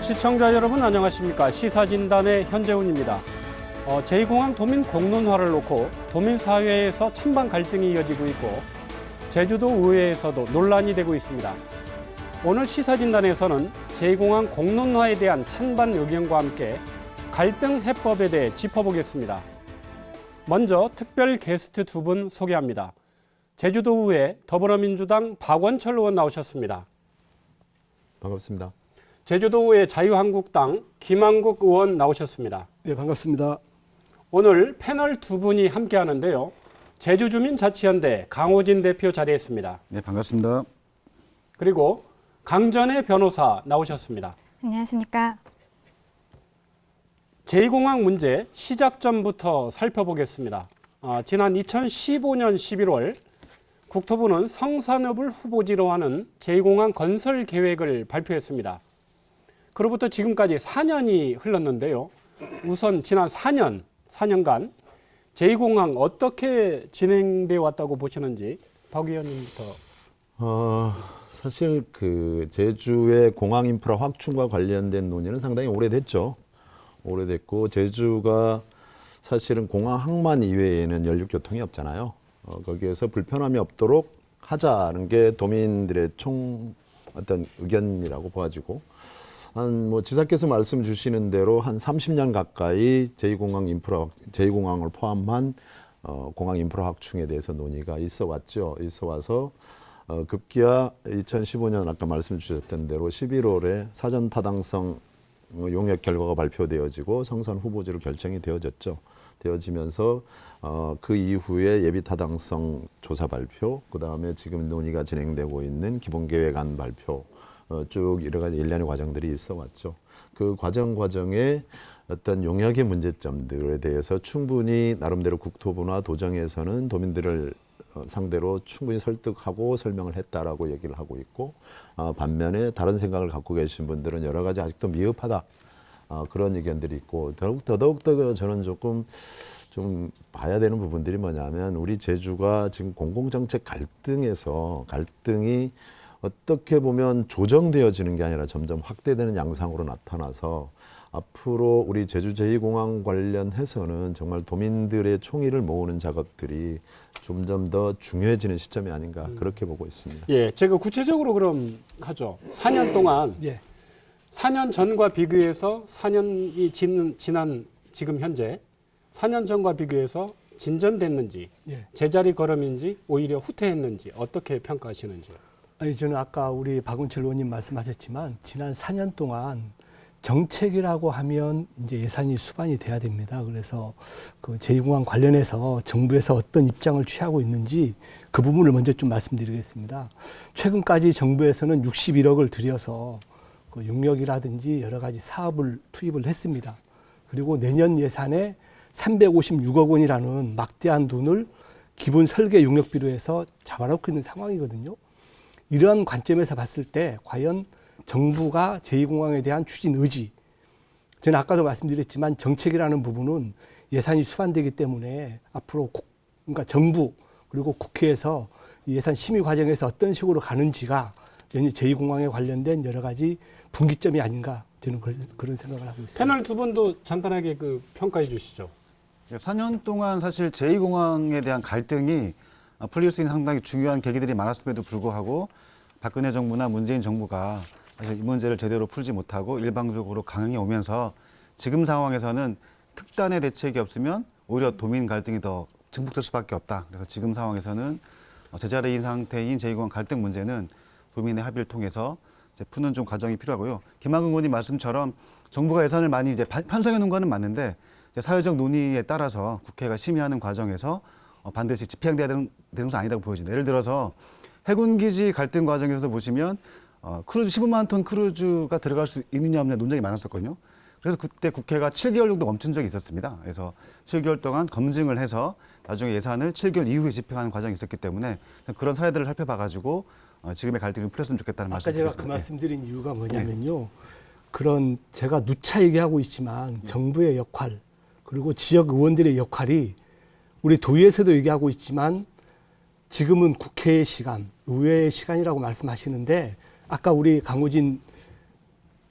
시청자 여러분 안녕하십니까. 시사진단의 현재훈입니다. 제2공항 도민 공론화를 놓고 도민사회에서 찬반 갈등이 이어지고 있고 제주도 의회에서도 논란이 되고 있습니다. 오늘 시사진단에서는 제2공항 공론화에 대한 찬반 의견과 함께 갈등 해법에 대해 짚어보겠습니다. 먼저 특별 게스트 두 분 소개합니다. 제주도의회 더불어민주당 박원철 의원 나오셨습니다. 반갑습니다. 제주도의회 자유한국당 김한국 의원 나오셨습니다. 네, 반갑습니다. 오늘 패널 두 분이 함께 하는데요. 제주주민자치연대 강호진 대표 자리했습니다. 네, 반갑습니다. 그리고 강전혜 변호사 나오셨습니다. 안녕하십니까. 제2공항 문제 시작점부터 살펴보겠습니다. 지난 2015년 11월 국토부는 성산읍을 후보지로 하는 제2공항 건설 계획을 발표했습니다. 그로부터 지금까지 4년이 흘렀는데요. 우선 지난 4년간 제2공항 어떻게 진행되어 왔다고 보시는지 박 의원님부터. 사실 그 제주의 공항 인프라 확충과 관련된 논의는 상당히 오래됐죠. 오래됐고 제주가 사실은 공항 항만 이외에는 연륙교통이 없잖아요. 거기에서 불편함이 없도록 하자는 게 도민들의 어떤 의견이라고 봐가지고 지사께서 말씀 주시는 대로 한 30년 가까이 제2공항을 포함한 공항 인프라 확충에 대해서 논의가 있어 와서 급기야 2015년 아까 말씀 주셨던 대로 11월에 사전 타당성 용역 결과가 발표되어지고 성산 후보지로 결정이 되어지면서 그 이후에 예비 타당성 조사 발표, 그 다음에 지금 논의가 진행되고 있는 기본계획안 발표, 쭉 여러 가지 일련의 과정들이 있어 왔죠. 그 과정에 어떤 용역의 문제점들에 대해서 충분히 나름대로 국토부나 도정에서는 도민들을 상대로 충분히 설득하고 설명을 했다라고 얘기를 하고 있고, 반면에 다른 생각을 갖고 계신 분들은 여러 가지 아직도 미흡하다, 그런 의견들이 있고, 더더욱 저는 좀 봐야 되는 부분들이 뭐냐면 우리 제주가 지금 공공정책 갈등이 어떻게 보면 조정되어지는 게 아니라 점점 확대되는 양상으로 나타나서 앞으로 우리 제주 제2공항 관련해서는 정말 도민들의 총의를 모으는 작업들이 점점 더 중요해지는 시점이 아닌가 그렇게 보고 있습니다. 예, 제가 구체적으로 그럼 하죠. 4년 동안 4년 전과 비교해서 4년이 지난 지금 현재 4년 전과 비교해서 진전됐는지 제자리 걸음인지 오히려 후퇴했는지 어떻게 평가하시는지요? 아니, 저는 아까 우리 박원철 의원님 말씀하셨지만 지난 4년 동안 정책이라고 하면 이제 예산이 수반이 돼야 됩니다. 그래서 그 제2공항 관련해서 정부에서 어떤 입장을 취하고 있는지 그 부분을 먼저 좀 말씀드리겠습니다. 최근까지 정부에서는 61억을 들여서 그 용역이라든지 여러 가지 사업을 투입을 했습니다. 그리고 내년 예산에 356억 원이라는 막대한 돈을 기본 설계 용역비로 해서 잡아놓고 있는 상황이거든요. 이러한 관점에서 봤을 때 과연 정부가 제2공항에 대한 추진 의지, 저는 아까도 말씀드렸지만 정책이라는 부분은 예산이 수반되기 때문에 앞으로 그러니까 정부 그리고 국회에서 예산 심의 과정에서 어떤 식으로 가는지가 제2공항에 관련된 여러 가지 분기점이 아닌가, 저는 그런 생각을 하고 있습니다. 패널 두 분도 간단하게 평가해 주시죠. 4년 동안 사실 제2공항에 대한 갈등이 풀릴 수 있는 상당히 중요한 계기들이 많았음에도 불구하고 박근혜 정부나 문재인 정부가 사실 이 문제를 제대로 풀지 못하고 일방적으로 강행해 오면서 지금 상황에서는 특단의 대책이 없으면 오히려 도민 갈등이 더 증폭될 수밖에 없다. 그래서 지금 상황에서는 제자리인 상태인 제2공항 갈등 문제는 도민의 합의를 통해서 이제 푸는 좀 과정이 필요하고요. 김한국 의원님 말씀처럼 정부가 예산을 많이 이제 편성해 놓은 거는 맞는데 사회적 논의에 따라서 국회가 심의하는 과정에서 반드시 집행돼야 되는 것은 아니다고 보여집니다. 예를 들어서 해군기지 갈등 과정에서도 보시면 크루즈 15만 톤 크루즈가 들어갈 수 있느냐 없느냐 논쟁이 많았었거든요. 그래서 그때 국회가 7개월 정도 멈춘 적이 있었습니다. 그래서 7개월 동안 검증을 해서 나중에 예산을 7개월 이후에 집행하는 과정이 있었기 때문에 그런 사례들을 살펴봐가지고 지금의 갈등을 풀었으면 좋겠다는 말씀드렸습니다. 아까 제가 그 말씀드린 이유가 뭐냐면요. 그런 제가 누차 얘기하고 있지만 정부의 역할 그리고 지역 의원들의 역할이 우리 도의에서도 얘기하고 있지만 지금은 국회의 시간, 의회의 시간이라고 말씀하시는데 아까 우리 강호진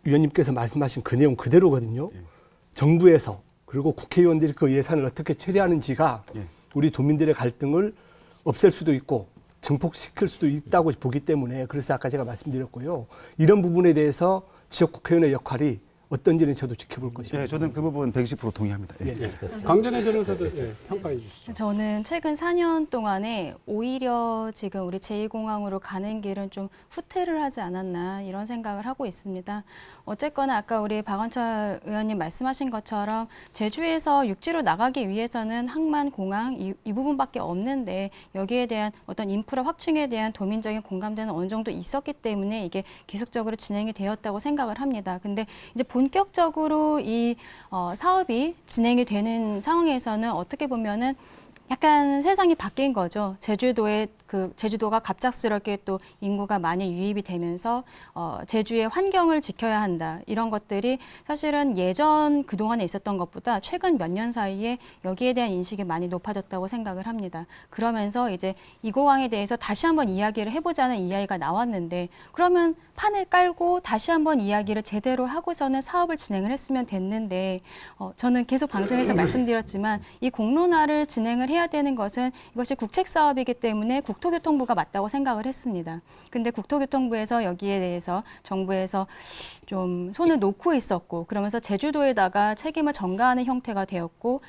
위원님께서 말씀하신 그 내용 그대로거든요. 정부에서 그리고 국회의원들이 그 예산을 어떻게 처리하는지가 우리 도민들의 갈등을 없앨 수도 있고 증폭시킬 수도 있다고 보기 때문에 그래서 아까 제가 말씀드렸고요. 이런 부분에 대해서 지역 국회의원의 역할이 어떤지는 저도 지켜볼 것입니다. 네, 저는 그 부분 120% 동의합니다. 예. 예. 강전혜 변호사도 평가해 주시죠. 저는 최근 4년 동안에 오히려 지금 우리 제2공항으로 가는 길은 좀 후퇴를 하지 않았나 이런 생각을 하고 있습니다. 어쨌거나 아까 우리 박원철 의원님 말씀하신 것처럼 제주에서 육지로 나가기 위해서는 항만, 공항 이 부분밖에 없는데 여기에 대한 어떤 인프라 확충에 대한 도민적인 공감대는 어느 정도 있었기 때문에 이게 계속적으로 진행이 되었다고 생각을 합니다. 근데 이제 본격적으로 이 사업이 진행이 되는 상황에서는 어떻게 보면은 약간 세상이 바뀐 거죠. 제주도가 갑작스럽게 또 인구가 많이 유입이 되면서 제주의 환경을 지켜야 한다. 이런 것들이 사실은 예전 그동안에 있었던 것보다 최근 몇 년 사이에 여기에 대한 인식이 많이 높아졌다고 생각을 합니다. 그러면서 이제 이 공항에 대해서 다시 한번 이야기를 해보자는 이야기가 나왔는데 그러면 판을 깔고 다시 한번 이야기를 제대로 하고서는 사업을 진행을 했으면 됐는데 저는 계속 방송에서 말씀드렸지만 이 공론화를 진행을 해야 되는 것은 이것이 국책 사업이기 때문에 국토교통부가 맞다고 생각을 했습니다. 근데 국토교통부에서 여기에 대해서 정부에서 좀 손을 놓고 있었고 그러면서 제주도에다가 책임을 전가하는 형태가 되었고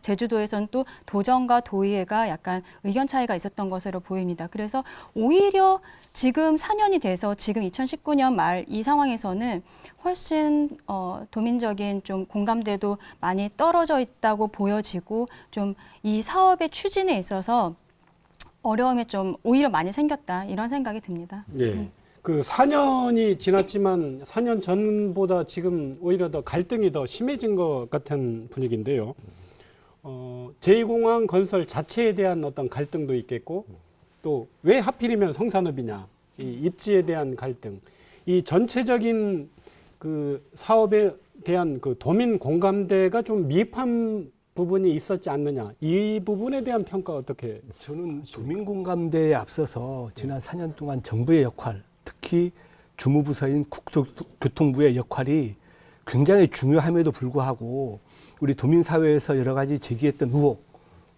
제주도에서는 또 도정과 도의회가 약간 의견 차이가 있었던 것으로 보입니다. 그래서 오히려 지금 4년이 돼서 지금 2019년 말 이 상황에서는 훨씬 도민적인 좀 공감대도 많이 떨어져 있다고 보여지고 좀 이 사업의 추진에 있어서 어려움이 좀 오히려 많이 생겼다 이런 생각이 듭니다. 예. 그 4년이 지났지만 4년 전보다 지금 오히려 더 갈등이 더 심해진 것 같은 분위기인데요. 제2공항 건설 자체에 대한 어떤 갈등도 있겠고 또 왜 하필이면 성산읍이냐 이 입지에 대한 갈등 이 전체적인 그 사업에 대한 그 도민 공감대가 좀 미흡한 부분이 있었지 않느냐 이 부분에 대한 평가 어떻게 저는 도민 공감대에 앞서서 지난 4년 동안 정부의 역할, 특히 주무부서인 국토교통부의 역할이 굉장히 중요함에도 불구하고 우리 도민사회에서 여러 가지 제기했던 의혹,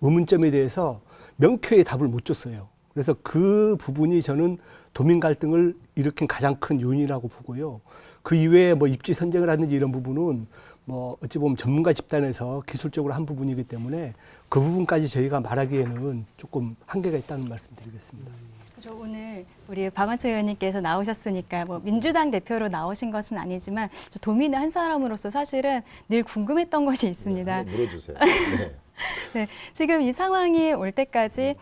의문점에 대해서 명쾌히 답을 못 줬어요. 그래서 그 부분이 저는 도민 갈등을 일으킨 가장 큰 요인이라고 보고요. 그 이외에 뭐 입지 선정을 하든지 이런 부분은 뭐 어찌 보면 전문가 집단에서 기술적으로 한 부분이기 때문에 그 부분까지 저희가 말하기에는 조금 한계가 있다는 말씀드리겠습니다. 저 오늘 우리 박원철 의원님께서 나오셨으니까 뭐 민주당 대표로 나오신 것은 아니지만 저 도민의 한 사람으로서 사실은 늘 궁금했던 것이 있습니다. 물어주세요. 네. 네, 지금 이 상황이 올 때까지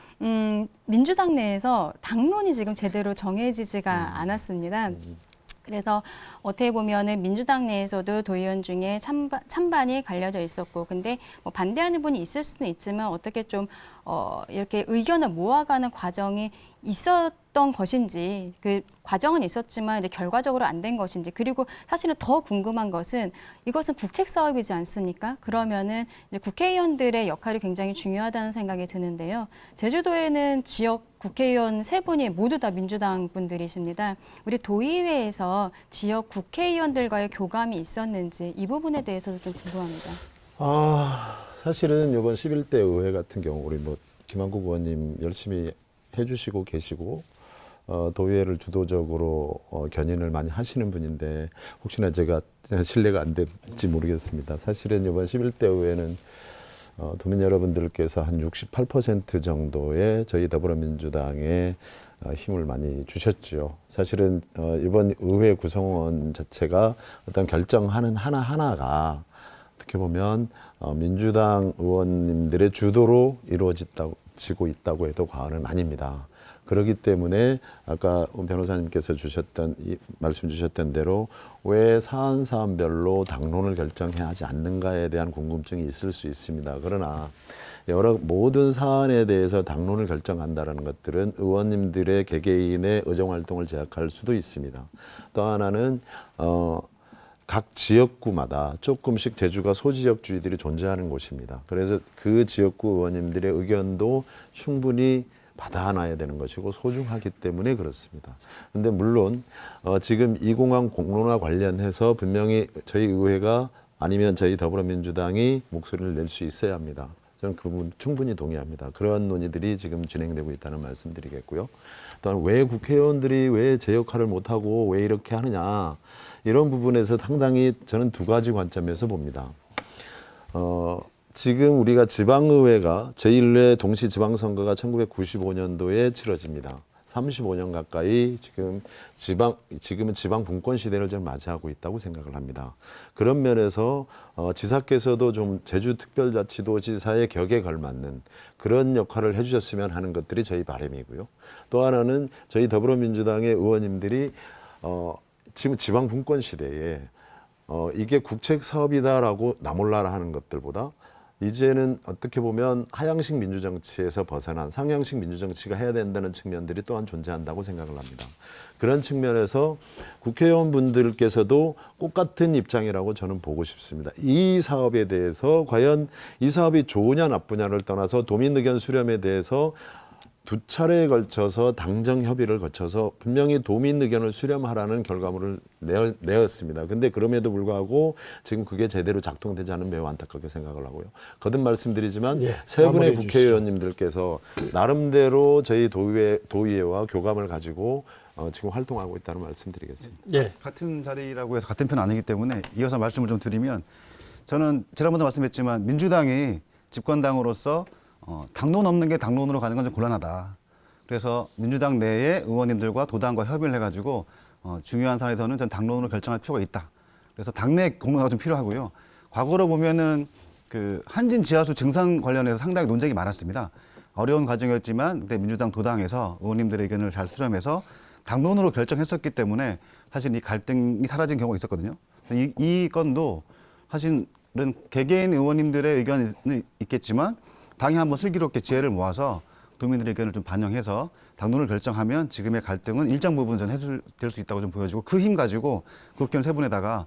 민주당 내에서 당론이 지금 제대로 정해지지가 않았습니다. 그래서 어떻게 보면은 민주당 내에서도 도의원 중에 찬반이 갈려져 있었고, 근데 뭐 반대하는 분이 있을 수는 있지만 어떻게 좀 이렇게 의견을 모아가는 과정이 있었던 것인지, 그 과정은 있었지만 이제 결과적으로 안 된 것인지, 그리고 사실은 더 궁금한 것은 이것은 국책 사업이지 않습니까? 그러면은 이제 국회의원들의 역할이 굉장히 중요하다는 생각이 드는데요. 제주도에는 지역 국회의원 3분이 모두 다 민주당 분들이십니다. 우리 도의회에서 지역 국회의원들과의 교감이 있었는지 이 부분에 대해서도 좀 궁금합니다. 사실은 이번 11대 의회 같은 경우 우리 뭐 김한국 의원님 열심히 해주시고 계시고 도의회를 주도적으로 견인을 많이 하시는 분인데 혹시나 제가 신뢰가 안 될지 모르겠습니다. 사실은 이번 11대 의회는 도민 여러분들께서 한 68% 정도의 저희 더불어민주당에 힘을 많이 주셨죠. 사실은 이번 의회 구성원 자체가 어떤 결정하는 하나하나가 어떻게 보면 민주당 의원님들의 주도로 이루어지고 있다고 해도 과언은 아닙니다. 그렇기 때문에 아까 변호사님께서 말씀 주셨던 대로 왜 사안별로 당론을 결정해야 하지 않는가에 대한 궁금증이 있을 수 있습니다. 그러나 모든 사안에 대해서 당론을 결정한다는 것들은 의원님들의 개개인의 의정활동을 제약할 수도 있습니다. 또 하나는 각 지역구마다 조금씩 제주가 소지역주의들이 존재하는 곳입니다. 그래서 그 지역구 의원님들의 의견도 충분히 받아놔야 되는 것이고 소중하기 때문에 그렇습니다. 근데 물론 지금 이 공항 공론화 관련해서 분명히 저희 의회가 아니면 저희 더불어민주당이 목소리를 낼 수 있어야 합니다. 저는 그 부분 충분히 동의합니다. 그러한 논의들이 지금 진행되고 있다는 말씀드리겠고요. 또한 왜 국회의원들이 왜 제 역할을 못하고 왜 이렇게 하느냐 이런 부분에서 상당히 저는 두 가지 관점에서 봅니다. 지금 우리가 지방의회가 제1회 동시지방선거가 1995년도에 치러집니다. 35년 가까이 지금은 지방 분권 시대를 좀 맞이하고 있다고 생각을 합니다. 그런 면에서 지사께서도 좀 제주특별자치도지사의 격에 걸맞는 그런 역할을 해주셨으면 하는 것들이 저희 바람이고요. 또 하나는 저희 더불어민주당의 의원님들이 지금 지방 분권 시대에 이게 국책 사업이다라고 나몰라라 하는 것들보다 이제는 어떻게 보면 하향식 민주정치에서 벗어난 상향식 민주정치가 해야 된다는 측면들이 또한 존재한다고 생각을 합니다. 그런 측면에서 국회의원분들께서도 똑같은 입장이라고 저는 보고 싶습니다. 이 사업에 대해서 과연 이 사업이 좋으냐 나쁘냐를 떠나서 도민 의견 수렴에 대해서 두 차례에 걸쳐서 당정 협의를 거쳐서 분명히 도민 의견을 수렴하라는 결과물을 내었습니다. 근데 그럼에도 불구하고 지금 그게 제대로 작동되지 않은 매우 안타깝게 생각을 하고요. 거듭 말씀드리지만 세 분의 국회의원님들께서 나름대로 저희 도의회와 교감을 가지고 지금 활동하고 있다는 말씀드리겠습니다. 예. 같은 자리라고 해서 같은 편 아니기 때문에 이어서 말씀을 좀 드리면 저는 지난번도 말씀했지만 민주당이 집권당으로서 당론 없는 게 당론으로 가는 건 좀 곤란하다. 그래서 민주당 내에 의원님들과 도당과 협의를 해가지고 중요한 사안에서는 전 당론으로 결정할 필요가 있다. 그래서 당내 공론화가 좀 필요하고요. 과거로 보면은 그 한진 지하수 증산 관련해서 상당히 논쟁이 많았습니다. 어려운 과정이었지만 그때 민주당 도당에서 의원님들의 의견을 잘 수렴해서 당론으로 결정했었기 때문에 사실 이 갈등이 사라진 경우가 있었거든요. 이 건도 사실은 개개인 의원님들의 의견이 있겠지만 당이 한번 슬기롭게 지혜를 모아서 도민들의 의견을 좀 반영해서 당론을 결정하면 지금의 갈등은 일정 부분 전 해소될 수 있다고 좀 보여지고 그 힘 가지고 국회의원 세 분에다가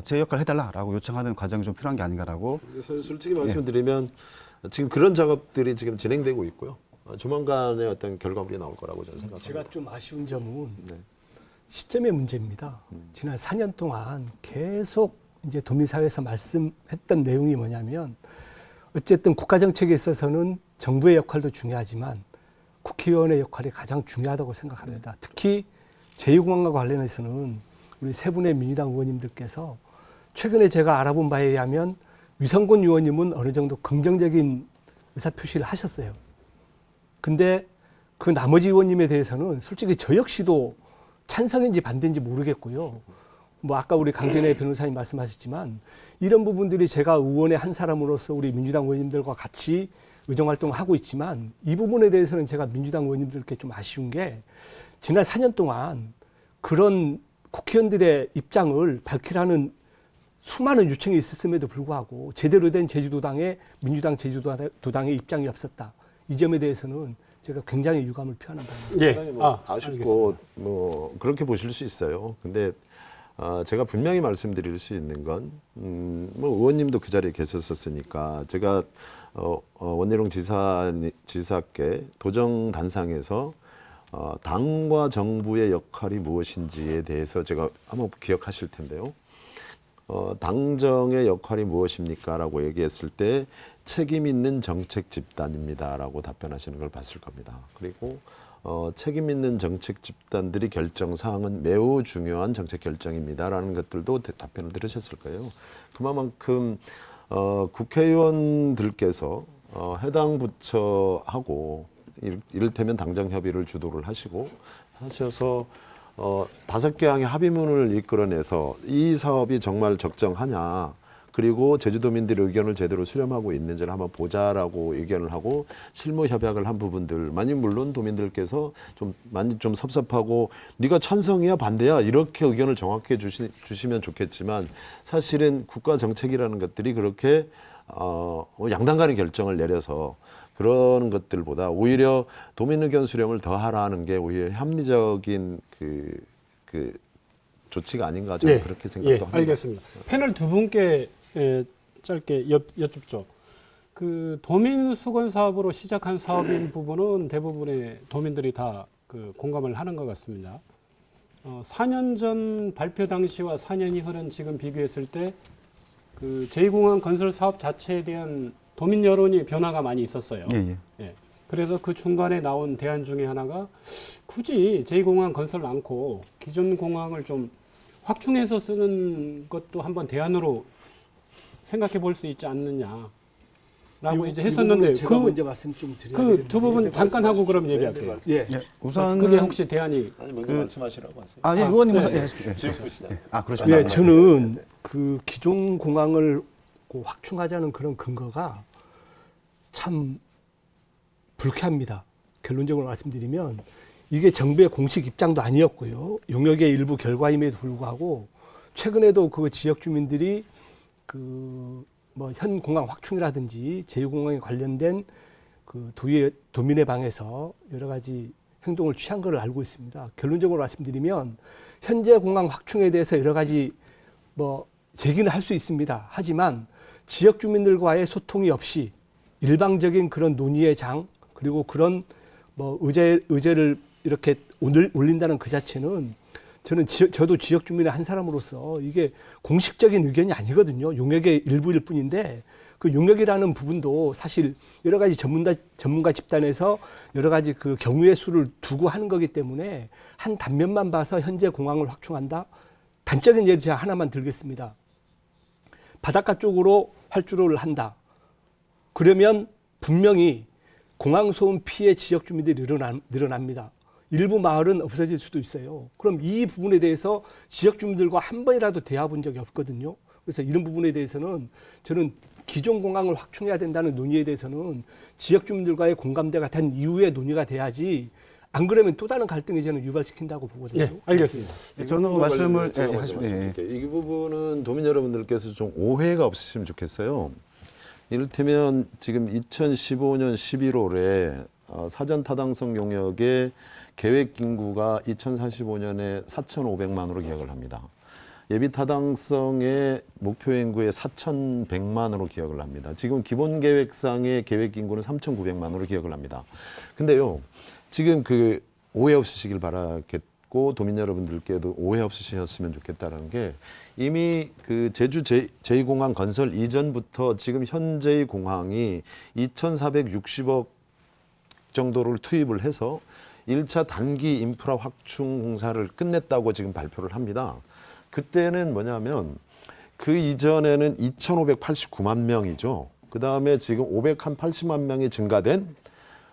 제 역할 해달라라고 요청하는 과정이 좀 필요한 게 아닌가라고. 솔직히 말씀드리면 지금 그런 작업들이 지금 진행되고 있고요. 조만간에 어떤 결과물이 나올 거라고 저는 생각합니다. 제가 좀 아쉬운 점은 시점의 문제입니다. 지난 4년 동안 계속 이제 도민사회에서 말씀했던 내용이 뭐냐면 어쨌든 국가정책에 있어서는 정부의 역할도 중요하지만 국회의원의 역할이 가장 중요하다고 생각합니다. 특히 제2공항과 관련해서는 우리 세 분의 민주당 의원님들께서 최근에 제가 알아본 바에 의하면 위성군 의원님은 어느 정도 긍정적인 의사표시를 하셨어요. 근데 그 나머지 의원님에 대해서는 솔직히 저 역시도 찬성인지 반대인지 모르겠고요. 뭐 아까 우리 강전혜 변호사님 말씀하셨지만 이런 부분들이 제가 의원의 한 사람으로서 우리 민주당 의원님들과 같이 의정활동을 하고 있지만 이 부분에 대해서는 제가 민주당 의원님들께 좀 아쉬운 게 지난 4년 동안 그런 국회의원들의 입장을 밝히라는 수많은 요청이 있었음에도 불구하고 제대로 된 제주도당의 민주당 제주도당의 입장이 없었다. 이 점에 대해서는 제가 굉장히 유감을 표하는 바입니다. 상당히 아쉽고 뭐 그렇게 보실 수 있어요. 근데 제가 분명히 말씀드릴 수 있는 건 뭐 의원님도 그 자리에 계셨었으니까 제가 원희룡 지사께 도정 단상에서 당과 정부의 역할이 무엇인지에 대해서 제가 한번 기억하실 텐데요. 당정의 역할이 무엇입니까라고 얘기했을 때 책임 있는 정책 집단입니다라고 답변하시는 걸 봤을 겁니다. 그리고 책임 있는 정책 집단들이 결정 사항은 매우 중요한 정책 결정입니다라는 것들도 답변을 들으셨을 거예요. 그만큼 국회의원들께서 해당 부처하고 이를테면 당정 협의를 주도를 하셔서 5개 항의 합의문을 이끌어내서 이 사업이 정말 적정하냐, 그리고 제주도민들의 의견을 제대로 수렴하고 있는지를 한번 보자라고 의견을 하고 실무 협약을 한 부분들, 만약 물론 도민들께서 좀 섭섭하고 네가 찬성이야 반대야 이렇게 의견을 정확히 주시면 좋겠지만 사실은 국가 정책이라는 것들이 그렇게 양당 간의 결정을 내려서 그런 것들보다 오히려 도민 의견 수렴을 더 하라는 게 오히려 합리적인 그 조치가 아닌가 저는 그렇게 생각도 합니다. 알겠습니다. 패널 두 분께 짧게 여쭙죠. 그 도민 수건 사업으로 시작한 사업인 부분은 대부분의 도민들이 다 그 공감을 하는 것 같습니다. 4년 전 발표 당시와 4년이 흐른 지금 비교했을 때 그 제2공항 건설 사업 자체에 대한 도민 여론이 변화가 많이 있었어요. 예. 예. 그래서 그 중간에 나온 대안 중에 하나가 굳이 제2공항 건설을 않고 기존 공항을 좀 확충해서 쓰는 것도 한번 대안으로 생각해 볼 수 있지 않느냐라고 이제 했었는데 제가 먼저 말씀 좀 드려야 그 두 부분 잠깐 하고 그럼 얘기할게요. 예. 우선 그게 혹시 대안이 아니 먼저 말씀하시라고 하세요. 아, 예, 의원님 네. 하십시오. 지역구 시장. 아, 그러시구나. 예, 저는 그 기존 공항을 그 확충하자는 그런 근거가 참 불쾌합니다. 결론적으로 말씀드리면 이게 정부의 공식 입장도 아니었고요. 용역의 일부 결과임에도 불구하고 최근에도 그 지역 주민들이 그 뭐 현 공항 확충이라든지 제2공항에 관련된 그 도민의 방에서 여러 가지 행동을 취한 것을 알고 있습니다. 결론적으로 말씀드리면 현재 공항 확충에 대해서 여러 가지 뭐 제기는 할 수 있습니다. 하지만 지역 주민들과의 소통이 없이 일방적인 그런 논의의 장 그리고 그런 뭐 의제를 이렇게 올린다는 그 자체는 저는 저도 지역 주민의 한 사람으로서 이게 공식적인 의견이 아니거든요. 용역의 일부일 뿐인데 그 용역이라는 부분도 사실 여러 가지 전문가 집단에서 여러 가지 그 경우의 수를 두고 하는 거기 때문에 한 단면만 봐서 현재 공항을 확충한다. 단적인 예를 제가 하나만 들겠습니다. 바닷가 쪽으로 활주로를 한다. 그러면 분명히 공항 소음 피해 지역 주민들이 늘어납니다. 일부 마을은 없어질 수도 있어요. 그럼 이 부분에 대해서 지역 주민들과 한 번이라도 대화본 적이 없거든요. 그래서 이런 부분에 대해서는 저는 기존 공항을 확충해야 된다는 논의에 대해서는 지역 주민들과의 공감대가 된 이후에 논의가 돼야지 안 그러면 또 다른 갈등이 저는 유발시킨다고 보거든요. 네, 알겠습니다. 저는 말씀을 제가 예, 먼저 하시면 예. 말씀드릴게요. 이 부분은 도민 여러분들께서 좀 오해가 없으시면 좋겠어요. 이를테면 지금 2015년 11월에 사전 타당성 용역의 계획 인구가 2045년에 4,500만으로 기억을 합니다. 예비 타당성의 목표 인구의 4,100만으로 기억을 합니다. 지금 기본 계획상의 계획 인구는 3,900만으로 기억을 합니다. 근데요, 지금 그 오해 없으시길 바라겠고 도민 여러분들께도 오해 없으셨으면 좋겠다는 게 이미 그 제주 제2공항 건설 이전부터 지금 현재의 공항이 2,460억 정도를 투입을 해서 1차 단기 인프라 확충 공사를 끝냈다고 지금 발표를 합니다. 그때는 뭐냐면 그 이전에는 2,589만 명이죠. 그 다음에 지금 580만 명이 증가된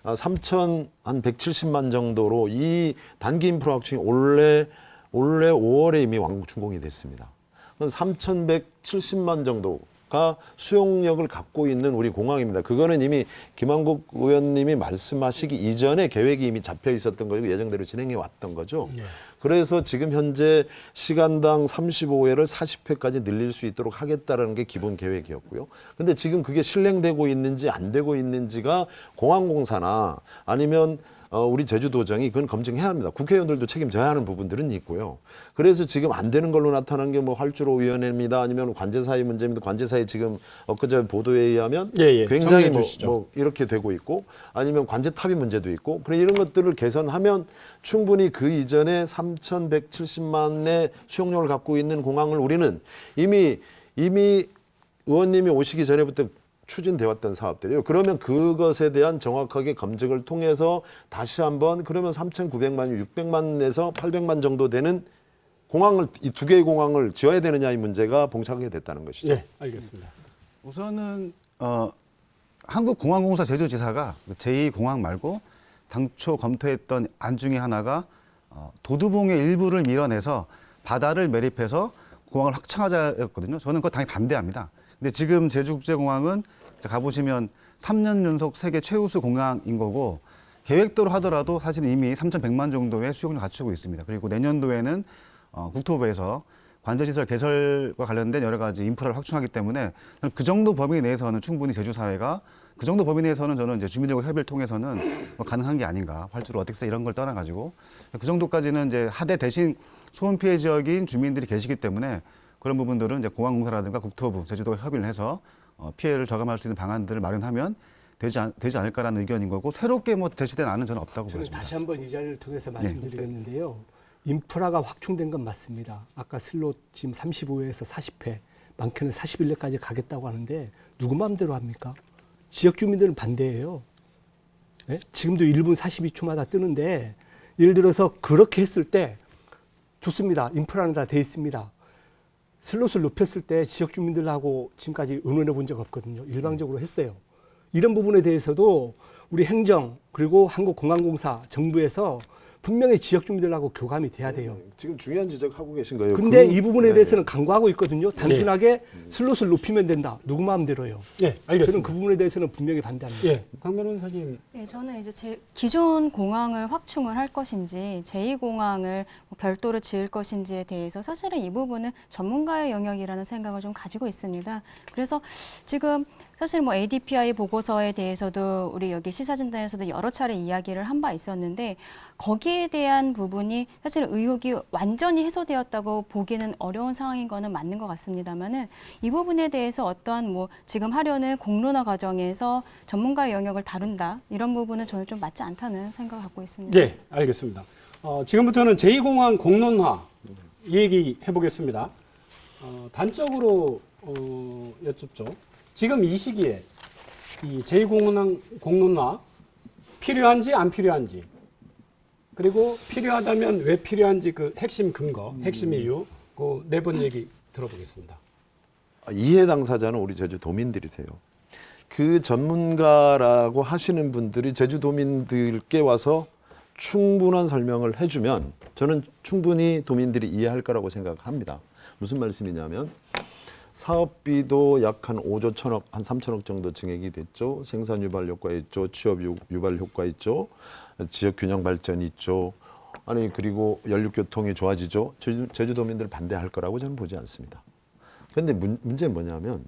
3,170만 정도로 이 단기 인프라 확충이 올해 5월에 이미 완공이 됐습니다. 그럼 3,170만 정도가 수용력을 갖고 있는 우리 공항입니다. 그거는 이미 김한국 의원님이 말씀하시기 이전에 계획이 이미 잡혀 있었던 거고 예정대로 진행해 왔던 거죠. 예. 그래서 지금 현재 시간당 35회를 40회까지 늘릴 수 있도록 하겠다는 게 기본 계획이었고요. 근데 지금 그게 실행되고 있는지 안 되고 있는지가 공항공사나 아니면 우리 제주도정이 그건 검증해야 합니다. 국회의원들도 책임져야 하는 부분들은 있고요. 그래서 지금 안 되는 걸로 나타난 게 뭐 활주로위원회입니다. 아니면 관제사의 문제입니다. 관제사의 지금 엊그제 보도에 의하면 굉장히 뭐 이렇게 되고 있고 아니면 관제탑의 문제도 있고 그래 이런 것들을 개선하면 충분히 그 이전에 3,170만의 수용력을 갖고 있는 공항을 우리는 이미 의원님이 오시기 전에부터 추진되어 왔던 사업들이에요. 그러면 그것에 대한 정확하게 검증을 통해서 다시 한번 그러면 3,900만, 600만에서 800만 정도 되는 공항을 이 두 개의 공항을 지어야 되느냐 이 문제가 봉착하게 됐다는 것이죠. 네, 알겠습니다. 우선은 한국공항공사 제주지사가 제2공항 말고 당초 검토했던 안 중에 하나가 도두봉의 일부를 밀어내서 바다를 매립해서 공항을 확장하자였거든요. 저는 그거 당연히 반대합니다. 근데 지금 제주국제공항은 가보시면 3년 연속 세계 최우수 공항인 거고 계획대로 하더라도 사실 이미 3,100만 정도의 수용을 갖추고 있습니다. 그리고 내년도에는 국토부에서 관제시설 개설과 관련된 여러 가지 인프라를 확충하기 때문에 그 정도 범위 내에서는 충분히 제주사회가 그 정도 범위 내에서는 저는 이제 주민들과 협의를 통해서는 뭐 가능한 게 아닌가. 활주로 어떻게 써 이런 걸 떠나가지고 그 정도까지는 이제 하되 대신 소음 피해 지역인 주민들이 계시기 때문에 그런 부분들은 이제 공항공사라든가 국토부, 제주도가 협의를 해서 피해를 저감할 수 있는 방안들을 마련하면 되지 않을까라는 의견인 거고 새롭게 뭐 제시된 안은 저는 없다고 저는 보여집니다. 다시 한번 이 자리를 통해서 말씀드리겠는데요. 인프라가 확충된 건 맞습니다. 아까 슬롯 지금 35회에서 40회, 많게는 41회까지 가겠다고 하는데 누구 마음대로 합니까? 지역 주민들은 반대예요. 네? 지금도 1분 42초마다 뜨는데 예를 들어서 그렇게 했을 때 좋습니다. 인프라는 다 돼 있습니다. 슬롯을 높였을 때 지역 주민들하고 지금까지 의논해 본 적 없거든요. 일방적으로 했어요. 이런 부분에 대해서도 우리 행정 그리고 한국공항공사 정부에서 분명히 지역 주민들하고 교감이 돼야 돼요. 지금 중요한 지적하고 계신 거예요. 근데 그- 이 부분에 네. 대해서는 강구하고 있거든요. 단순하게 슬롯을 높이면 된다. 누구 마음대로요. 예, 저는 알겠습니다. 그 부분에 대해서는 분명히 반대합니다. 예, 강 변호사님. 예, 저는 이제 기존 공항을 확충을 할 것인지 제2공항을 별도로 지을 것인지에 대해서 사실은 이 부분은 전문가의 영역이라는 생각을 좀 가지고 있습니다. 그래서 지금 사실 뭐 ADPI 보고서에 대해서도 우리 여기 시사진단에서도 여러 차례 이야기를 한 바 있었는데 거기에 대한 부분이 사실 의혹이 완전히 해소되었다고 보기는 어려운 상황인 거는 맞는 것 같습니다만은 이 부분에 대해서 어떠한 뭐 지금 하려는 공론화 과정에서 전문가의 영역을 다룬다 이런 부분은 저는 좀 맞지 않다는 생각을 갖고 있습니다. 예, 알겠습니다. 지금부터는 제2공항 공론화 얘기 해보겠습니다. 단적으로 여쭙죠. 지금 이 시기에 이 제2공항 공론화 필요한지 안 필요한지 그리고 필요하다면 왜 필요한지 그 핵심 근거, 핵심 이유 그 네 번 얘기 들어보겠습니다. 이해 당사자는 우리 제주도민들이세요. 그 전문가라고 하시는 분들이 제주도민들께 와서 충분한 설명을 해주면 저는 충분히 도민들이 이해할 거라고 생각합니다. 무슨 말씀이냐면 사업비도 약 한 5조 1천억, 한 3천억 정도 증액이 됐죠. 생산 유발 효과 있죠. 취업 유발 효과 있죠. 지역 균형 발전이 있죠. 아니 그리고 연륙교통이 좋아지죠. 제주도민들 반대할 거라고 저는 보지 않습니다. 그런데 문제는 뭐냐면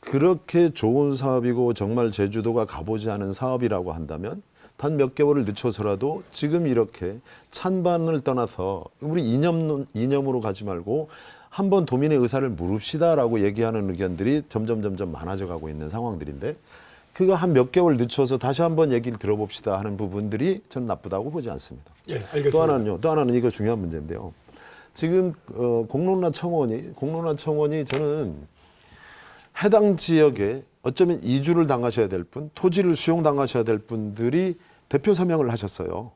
그렇게 좋은 사업이고 정말 제주도가 가보지 않은 사업이라고 한다면 단 몇 개월을 늦춰서라도 지금 이렇게 찬반을 떠나서 우리 이념으로 가지 말고 한번 도민의 의사를 물읍시다라고 얘기하는 의견들이 점점 많아져 가고 있는 상황들인데 그거 한 몇 개월 늦춰서 다시 한번 얘기를 들어봅시다 하는 부분들이 전 나쁘다고 보지 않습니다. 예, 알겠습니다. 또 하나는 이거 중요한 문제인데요. 지금 공론화 청원이 저는 해당 지역에 어쩌면 이주를 당하셔야 될 분, 토지를 수용당하셔야 될 분들이 대표 서명을 하셨어요.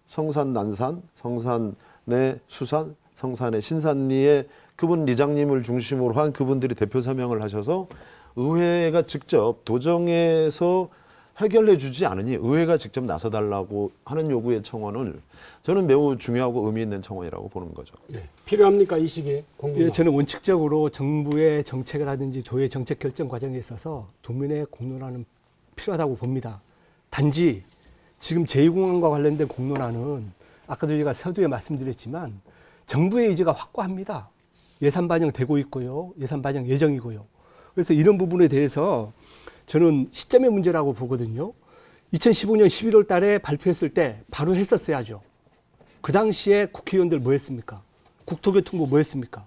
성산 난산, 성산의 수산, 성산의 신산리에 그분 리장님을 중심으로 한 그분들이 대표 서명을 하셔서 의회가 직접 도정에서 해결해 주지 않으니 의회가 직접 나서달라고 하는 요구의 청원을 저는 매우 중요하고 의미 있는 청원이라고 보는 거죠. 예, 필요합니까 이 시기에 공론화? 예, 저는 원칙적으로 정부의 정책을 하든지 도의 정책 결정 과정에 있어서 도민의 공론화는 필요하다고 봅니다. 단지 지금 제2공항과 관련된 공론화는 아까도 제가 서두에 말씀드렸지만 정부의 의지가 확고합니다. 예산 반영되고 있고요. 예산 반영 예정이고요. 그래서 이런 부분에 대해서 저는 시점의 문제라고 보거든요. 2015년 11월 달에 발표했을 때 바로 했었어야죠. 그 당시에 국회의원들 뭐 했습니까? 국토교통부 뭐 했습니까?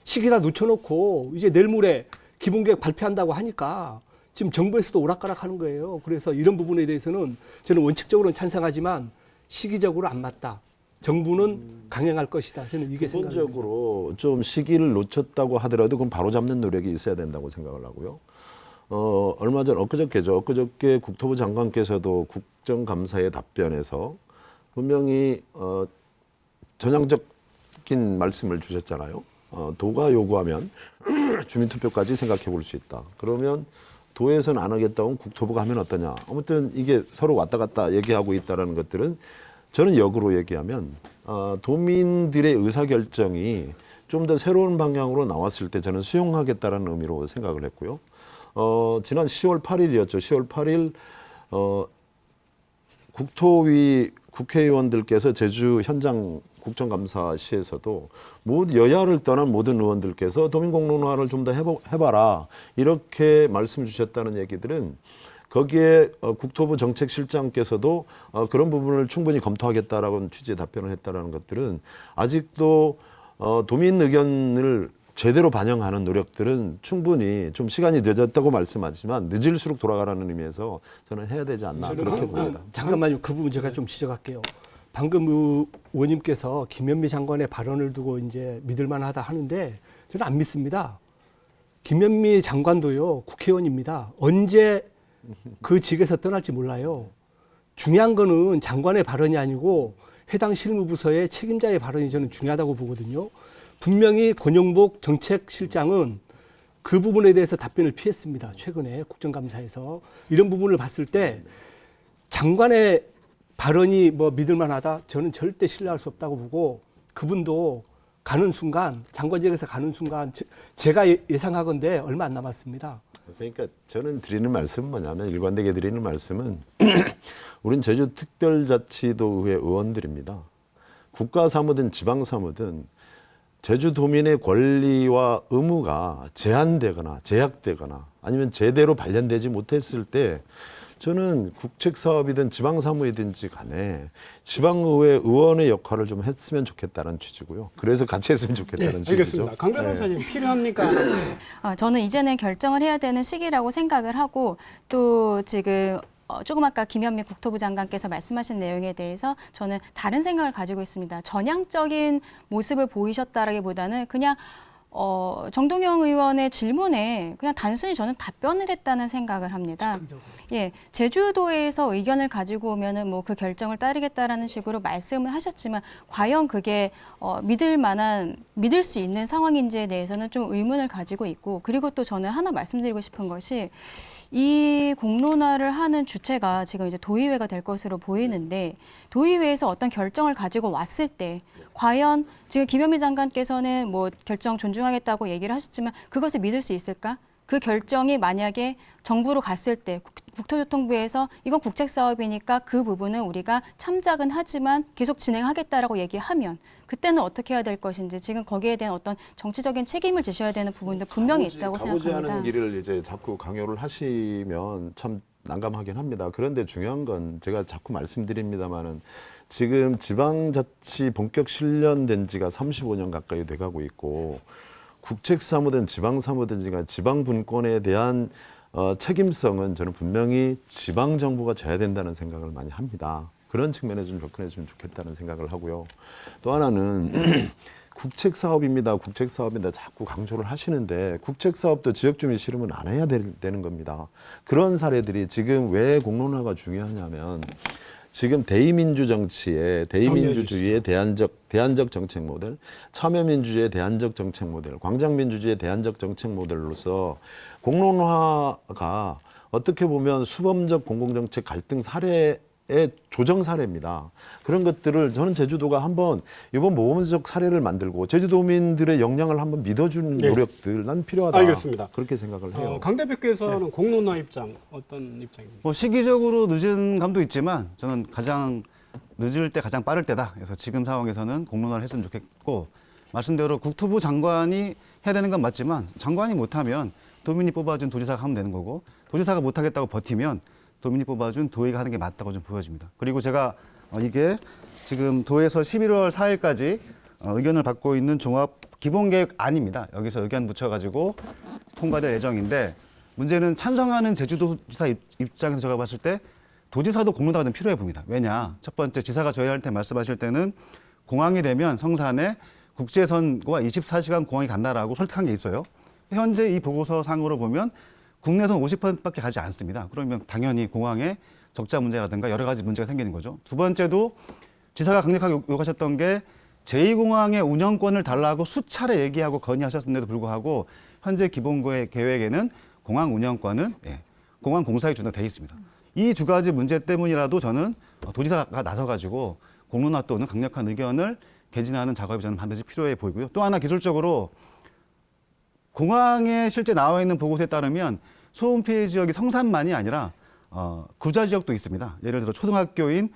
시기 다 놓쳐놓고 이제 내일 모레 기본계획 발표한다고 하니까 지금 정부에서도 오락가락 하는 거예요. 그래서 이런 부분에 대해서는 저는 원칙적으로는 찬성하지만 시기적으로 안 맞다. 정부는 강행할 것이다. 저는 이게 생각합니다. 기본적으로 좀 시기를 놓쳤다고 하더라도 그건 바로 잡는 노력이 있어야 된다고 생각을 하고요. 얼마 전 엊그저께 국토부 장관께서도 국정감사의 답변에서 분명히 전향적인 말씀을 주셨잖아요. 도가 요구하면 주민투표까지 생각해 볼 수 있다. 그러면 도에서는 안 하겠다고 국토부가 하면 어떠냐. 아무튼 이게 서로 왔다 갔다 얘기하고 있다는 것들은 저는 역으로 얘기하면 도민들의 의사결정이 좀 더 새로운 방향으로 나왔을 때 저는 수용하겠다는 의미로 생각을 했고요. 지난 10월 8일이었죠. 10월 8일 국토위 국회의원들께서 제주 현장 국정감사 시에서도 여야를 떠난 모든 의원들께서 도민공론화를 좀 더 해봐라 이렇게 말씀 주셨다는 얘기들은 거기에 국토부 정책실장께서도 그런 부분을 충분히 검토하겠다라는 취지의 답변을 했다라는 것들은 아직도 도민 의견을 제대로 반영하는 노력들은 충분히 좀 시간이 늦었다고 말씀하지만 늦을수록 돌아가라는 의미에서 저는 해야 되지 않나 그렇게 봅니다. 잠깐만요. 그 부분 제가 좀 지적할게요. 방금 의원님께서 김현미 장관의 발언을 두고 이제 믿을만하다 하는데 저는 안 믿습니다. 김현미 장관도요 국회의원입니다. 언제 그 직에서 떠날지 몰라요. 중요한 거는 장관의 발언이 아니고 해당 실무부서의 책임자의 발언이 저는 중요하다고 보거든요. 분명히 권영복 정책실장은 그 부분에 대해서 답변을 피했습니다. 최근에 국정감사에서 이런 부분을 봤을 때 장관의 발언이 뭐 믿을만하다? 저는 절대 신뢰할 수 없다고 보고 그분도 가는 순간 장관직에서 가는 순간 제가 예상하건대 얼마 안 남았습니다. 그러니까 저는 드리는 말씀은 뭐냐면 일관되게 드리는 말씀은 우린 제주특별자치도의 의원들입니다. 국가사무든 지방사무든 제주도민의 권리와 의무가 제한되거나 제약되거나 아니면 제대로 발현되지 못했을 때 저는 국책사업이든 지방사무이든지 간에 지방의회 의원의 역할을 좀 했으면 좋겠다는 취지고요. 그래서 같이 했으면 좋겠다는 취지죠. 알겠습니다. 강 변호사님 필요합니까? 저는 이제는 결정을 해야 되는 시기라고 생각을 하고 또 지금 조금 아까 김현미 국토부 장관께서 말씀하신 내용에 대해서 저는 다른 생각을 가지고 있습니다. 전향적인 모습을 보이셨다라기보다는 그냥 정동영 의원의 질문에 그냥 단순히 저는 답변을 했다는 생각을 합니다. 예, 제주도에서 의견을 가지고 오면은 뭐 그 결정을 따르겠다라는 식으로 말씀을 하셨지만 과연 그게 믿을 수 있는 상황인지에 대해서는 좀 의문을 가지고 있고 그리고 또 저는 하나 말씀드리고 싶은 것이 이 공론화를 하는 주체가 지금 이제 도의회가 될 것으로 보이는데 도의회에서 어떤 결정을 가지고 왔을 때 과연 지금 김현미 장관께서는 뭐 결정 존중하겠다고 얘기를 하셨지만 그것을 믿을 수 있을까? 그 결정이 만약에 정부로 갔을 때 국토교통부에서 이건 국책사업이니까 그 부분은 우리가 참작은 하지만 계속 진행하겠다라고 얘기하면 그때는 어떻게 해야 될 것인지 지금 거기에 대한 어떤 정치적인 책임을 지셔야 되는 부분도 분명히 있다고 가보지 생각합니다. 않은 길을 이제 자꾸 강요를 하시면 참 난감하긴 합니다. 그런데 중요한 건 제가 자꾸 말씀드립니다마는 지금 지방자치 본격 실현된 지가 35년 가까이 돼가고 있고 국책사무든 지방사무든지가 지방분권에 대한 책임성은 저는 분명히 지방정부가 져야 된다는 생각을 많이 합니다. 그런 측면에 좀 접근했으면 좋겠다는 생각을 하고요. 또 하나는 국책사업입니다. 국책사업입니다. 자꾸 강조를 하시는데 국책사업도 지역주민 싫으면 안 해야 되는 겁니다. 그런 사례들이 지금 왜 공론화가 중요하냐면 지금 대의민주 정치에 대의민주주의의 대안적 정책 모델, 참여민주주의의 대안적 정책 모델, 광장민주주의의 대안적 정책 모델로서 공론화가 어떻게 보면 수범적 공공정책 갈등 사례의 조정 사례입니다. 그런 것들을 저는 제주도가 한번 이번 모범적 사례를 만들고 제주도민들의 역량을 한번 믿어주는 노력들 난 필요하다. 알겠습니다. 그렇게 생각을 해요. 강 대표께서는 공론화 입장 어떤 입장입니까? 뭐 시기적으로 늦은 감도 있지만 저는 가장 늦을 때 가장 빠를 때다. 그래서 지금 상황에서는 공론화를 했으면 좋겠고 말씀대로 국토부 장관이 해야 되는 건 맞지만 장관이 못하면 도민이 뽑아준 도지사가 하면 되는 거고 도지사가 못하겠다고 버티면 도민이 뽑아준 도의가 하는 게 맞다고 좀 보여집니다. 그리고 제가 이게 지금 도에서 11월 4일까지 의견을 받고 있는 종합 기본계획안입니다. 여기서 의견 붙여가지고 통과될 예정인데 문제는 찬성하는 제주도지사 입장에서 제가 봤을 때 도지사도 공론화가 좀 필요해 보입니다. 왜냐? 첫 번째 지사가 저희한테 말씀하실 때는 공항이 되면 성산에 국제선과 24시간 공항이 간다라고 설득한 게 있어요. 현재 이 보고서상으로 보면 국내선 50%밖에 가지 않습니다. 그러면 당연히 공항에 적자 문제라든가 여러 가지 문제가 생기는 거죠. 두 번째도 지사가 강력하게 요구하셨던 게 제2공항의 운영권을 달라고 수차례 얘기하고 건의하셨음에도 불구하고 현재 기본계획에는 공항 운영권은 공항공사에 준다고 돼 있습니다. 이 두 가지 문제 때문이라도 저는 도지사가 나서가지고 공론화 또는 강력한 의견을 개진하는 작업이 저는 반드시 필요해 보이고요. 또 하나 기술적으로 공항에 실제 나와 있는 보고서에 따르면 소음 피해 지역이 성산만이 아니라 구자 지역도 있습니다. 예를 들어 초등학교인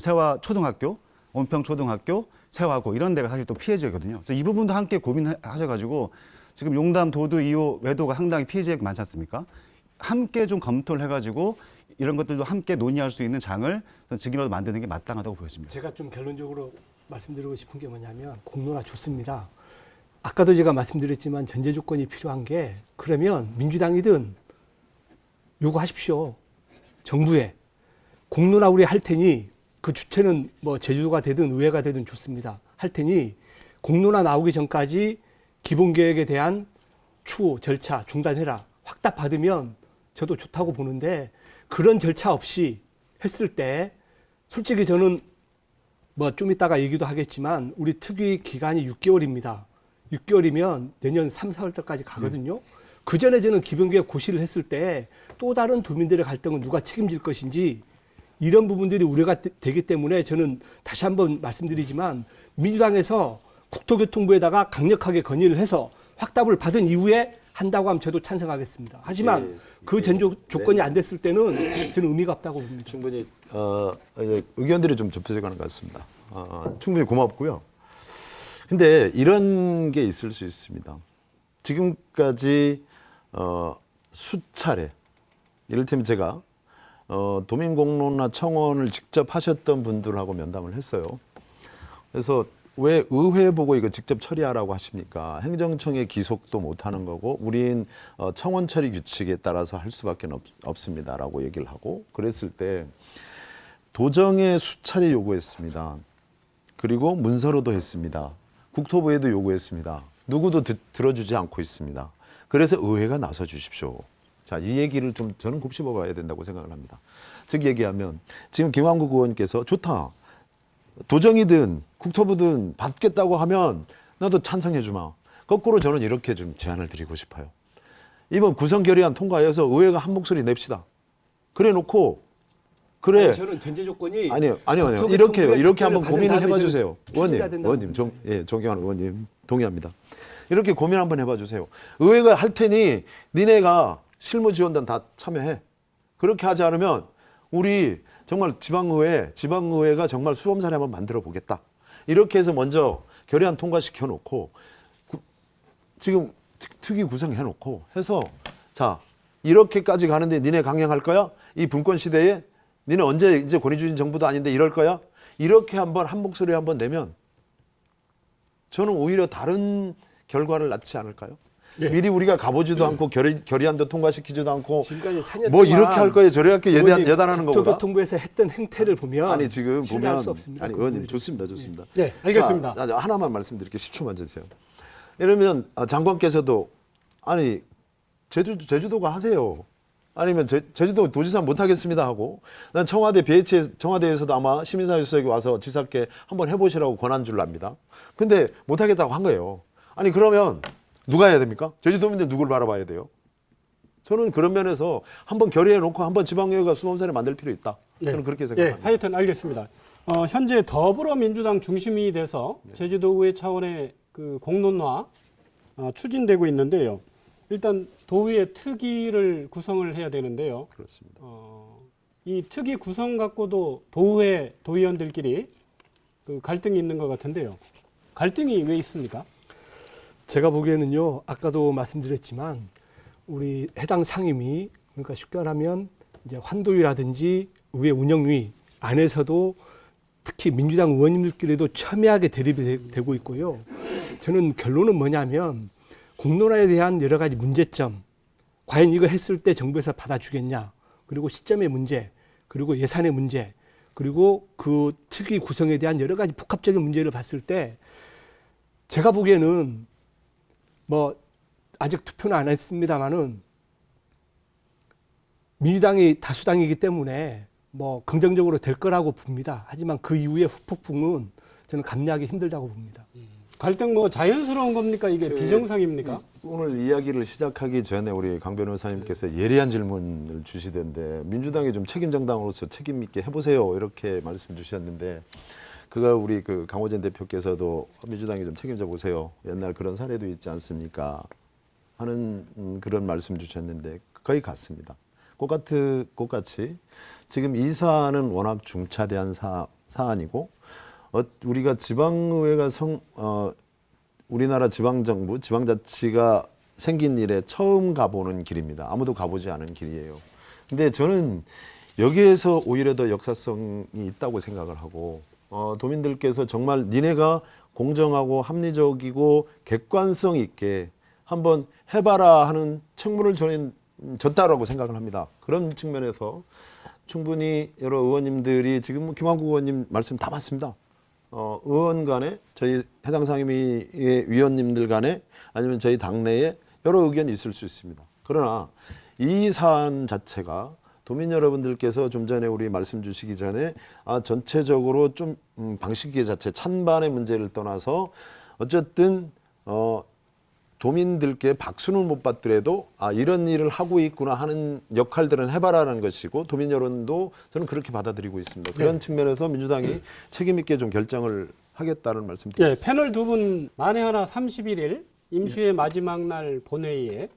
세화 초등학교, 온평 초등학교, 세화고 이런 데가 사실 또 피해 지역이거든요. 그래서 이 부분도 함께 고민하셔가지고 지금 용담, 도두, 2호, 외도가 상당히 피해 지역이 많지 않습니까? 함께 좀 검토를 해가지고 이런 것들도 함께 논의할 수 있는 장을 즉위라도 만드는 게 마땅하다고 보여집니다. 제가 좀 결론적으로 말씀드리고 싶은 게 뭐냐면 공론화 좋습니다. 아까도 제가 말씀드렸지만 전제 조건이 필요한 게 그러면 민주당이든 요구하십시오. 정부에 공론화 우리 할 테니 그 주체는 뭐 제주도가 되든 의회가 되든 좋습니다. 할 테니 공론화 나오기 전까지 기본계획에 대한 추후 절차 중단해라. 확답 받으면 저도 좋다고 보는데 그런 절차 없이 했을 때 솔직히 저는 뭐 좀 이따가 얘기도 하겠지만 우리 특위 기간이 6개월입니다. 6개월이면 내년 3, 4월 달까지 가거든요. 그 전에 저는 기본계획 고시를 했을 때 또 다른 도민들의 갈등은 누가 책임질 것인지 이런 부분들이 우려가 되기 때문에 저는 다시 한번 말씀드리지만 민주당에서 국토교통부에다가 강력하게 건의를 해서 확답을 받은 이후에 한다고 하면 저도 찬성하겠습니다. 하지만 그 전조 조건이 안 됐을 때는 저는 의미가 없다고 봅니다. 충분히 의견들이 좀 좁혀져가는 것 같습니다. 충분히 고맙고요. 근데 이런 게 있을 수 있습니다. 지금까지 수차례 이를테면 제가 도민공론화 청원을 직접 하셨던 분들하고 면담을 했어요. 그래서 왜 의회 보고 이거 직접 처리하라고 하십니까? 행정청에 기속도 못하는 거고 우린 청원 처리 규칙에 따라서 할 수밖에 없습니다라고 얘기를 하고 그랬을 때 도정에 수차례 요구했습니다. 그리고 문서로도 했습니다. 국토부에도 요구했습니다. 누구도 들어주지 않고 있습니다. 그래서 의회가 나서 주십시오. 자, 이 얘기를 좀 저는 곱씹어 봐야 된다고 생각을 합니다. 즉 얘기하면 지금 김한국 의원께서 좋다. 도정이든 국토부든 받겠다고 하면 나도 찬성해 주마. 거꾸로 저는 이렇게 좀 제안을 드리고 싶어요. 이번 구성결의안 통과해서 의회가 한 목소리 냅시다. 그래 놓고 그래. 아니, 저는 전제 조건이 아니요. 이렇게 한번 고민을 해봐 주세요. 의원님, 존경하는 의원님 동의합니다. 이렇게 고민 한번 해봐 주세요. 의회가 할 테니 니네가 실무지원단 다 참여해. 그렇게 하지 않으면 우리 정말 지방의회가 정말 수험사례 한번 만들어 보겠다. 이렇게 해서 먼저 결의안 통과시켜 놓고 지금 특위 구성해 놓고 해서 자 이렇게까지 가는데 니네 강행할 거야? 이 분권 시대에 니네 언제 이제 권위주의 정부도 아닌데 이럴 거야? 이렇게 한번 한 목소리 한번 내면 저는 오히려 다른 결과를 낳지 않을까요? 네. 미리 우리가 가보지도 않고 결의안도 통과시키지도 않고 지금까지 4년 뭐 이렇게 할 거예요 저렇게 할 거예요 예단하는 거보다 국토교통부에서 했던 행태를 보면 아니 지금 보면 수 없습니다. 아니 의원님 좋습니다. 네, 알겠습니다. 자, 하나만 말씀드릴게요. 10초만 주세요. 이러면 장관께서도 아니 제주도가 하세요. 아니면 제주도 도지사 못 하겠습니다 하고 난 청와대에서도 아마 시민사회 수석이 와서 지사께 한번 해보시라고 권한 줄 압니다. 근데 못 하겠다고 한 거예요. 아니 그러면 누가 해야 됩니까? 제주도민들 누구를 바라봐야 돼요? 저는 그런 면에서 한번 결의해 놓고 한번 지방의회가 수험사를 만들 필요 있다. 저는 그렇게 생각합니다. 하여튼 알겠습니다. 현재 더불어민주당 중심이 돼서 제주도의회 차원의 그 공론화 추진되고 있는데요. 일단 도의회 특위를 구성을 해야 되는데요. 그렇습니다. 이 특위 구성 갖고도 도의회 도의원들끼리 그 갈등이 있는 것 같은데요. 갈등이 왜 있습니까? 제가 보기에는요, 아까도 말씀드렸지만 우리 해당 상임위, 그러니까 쉽게 말하면 이제 환도위라든지 의회 운영위 안에서도 특히 민주당 의원님들끼리도 첨예하게 대립이 되고 있고요. 저는 결론은 뭐냐면 공론화에 대한 여러 가지 문제점, 과연 이거 했을 때 정부에서 받아주겠냐, 그리고 시점의 문제, 그리고 예산의 문제, 그리고 그 특위 구성에 대한 여러 가지 복합적인 문제를 봤을 때 제가 보기에는 뭐 아직 투표는 안 했습니다만은 민주당이 다수당이기 때문에 뭐 긍정적으로 될 거라고 봅니다. 하지만 그 이후의 후폭풍은 저는 감내하기 힘들다고 봅니다. 갈등 뭐 자연스러운 겁니까? 이게 비정상입니까? 오늘 이야기를 시작하기 전에 우리 강 변호사님께서 예리한 질문을 주시던데 민주당이 좀 책임 정당으로서 책임 있게 해보세요 이렇게 말씀 주셨는데 그가 우리 그 강호전 대표께서도 민주당이 좀 책임져 보세요. 옛날 그런 사례도 있지 않습니까? 하는 그런 말씀 주셨는데 거의 같습니다. 똑같이 지금 이 사안은 워낙 중차대한 사안이고 우리가 지방의회가 우리나라 지방정부, 지방자치가 생긴 이래 처음 가보는 길입니다. 아무도 가보지 않은 길이에요. 근데 저는 여기에서 오히려 더 역사성이 있다고 생각을 하고 도민들께서 정말 니네가 공정하고 합리적이고 객관성 있게 한번 해봐라 하는 책무를 저는 졌다라고 생각을 합니다. 그런 측면에서 충분히 여러 의원님들이 지금 김한국 의원님 말씀 다 맞습니다. 의원 간에 저희 해당 상임위의 위원님들 간에 아니면 저희 당내에 여러 의견이 있을 수 있습니다. 그러나 이 사안 자체가 도민 여러분들께서 좀 전에 우리 말씀 주시기 전에 전체적으로 좀 방식계 자체 찬반의 문제를 떠나서 어쨌든 도민들께 박수는 못 받더라도 이런 일을 하고 있구나 하는 역할들은 해봐라는 것이고 도민 여론도 저는 그렇게 받아들이고 있습니다. 그런 측면에서 민주당이 책임 있게 좀 결정을 하겠다는 말씀 예, 드리겠습니다. 패널 두 분 만에 하나 31일 임시회 마지막 날 본회의에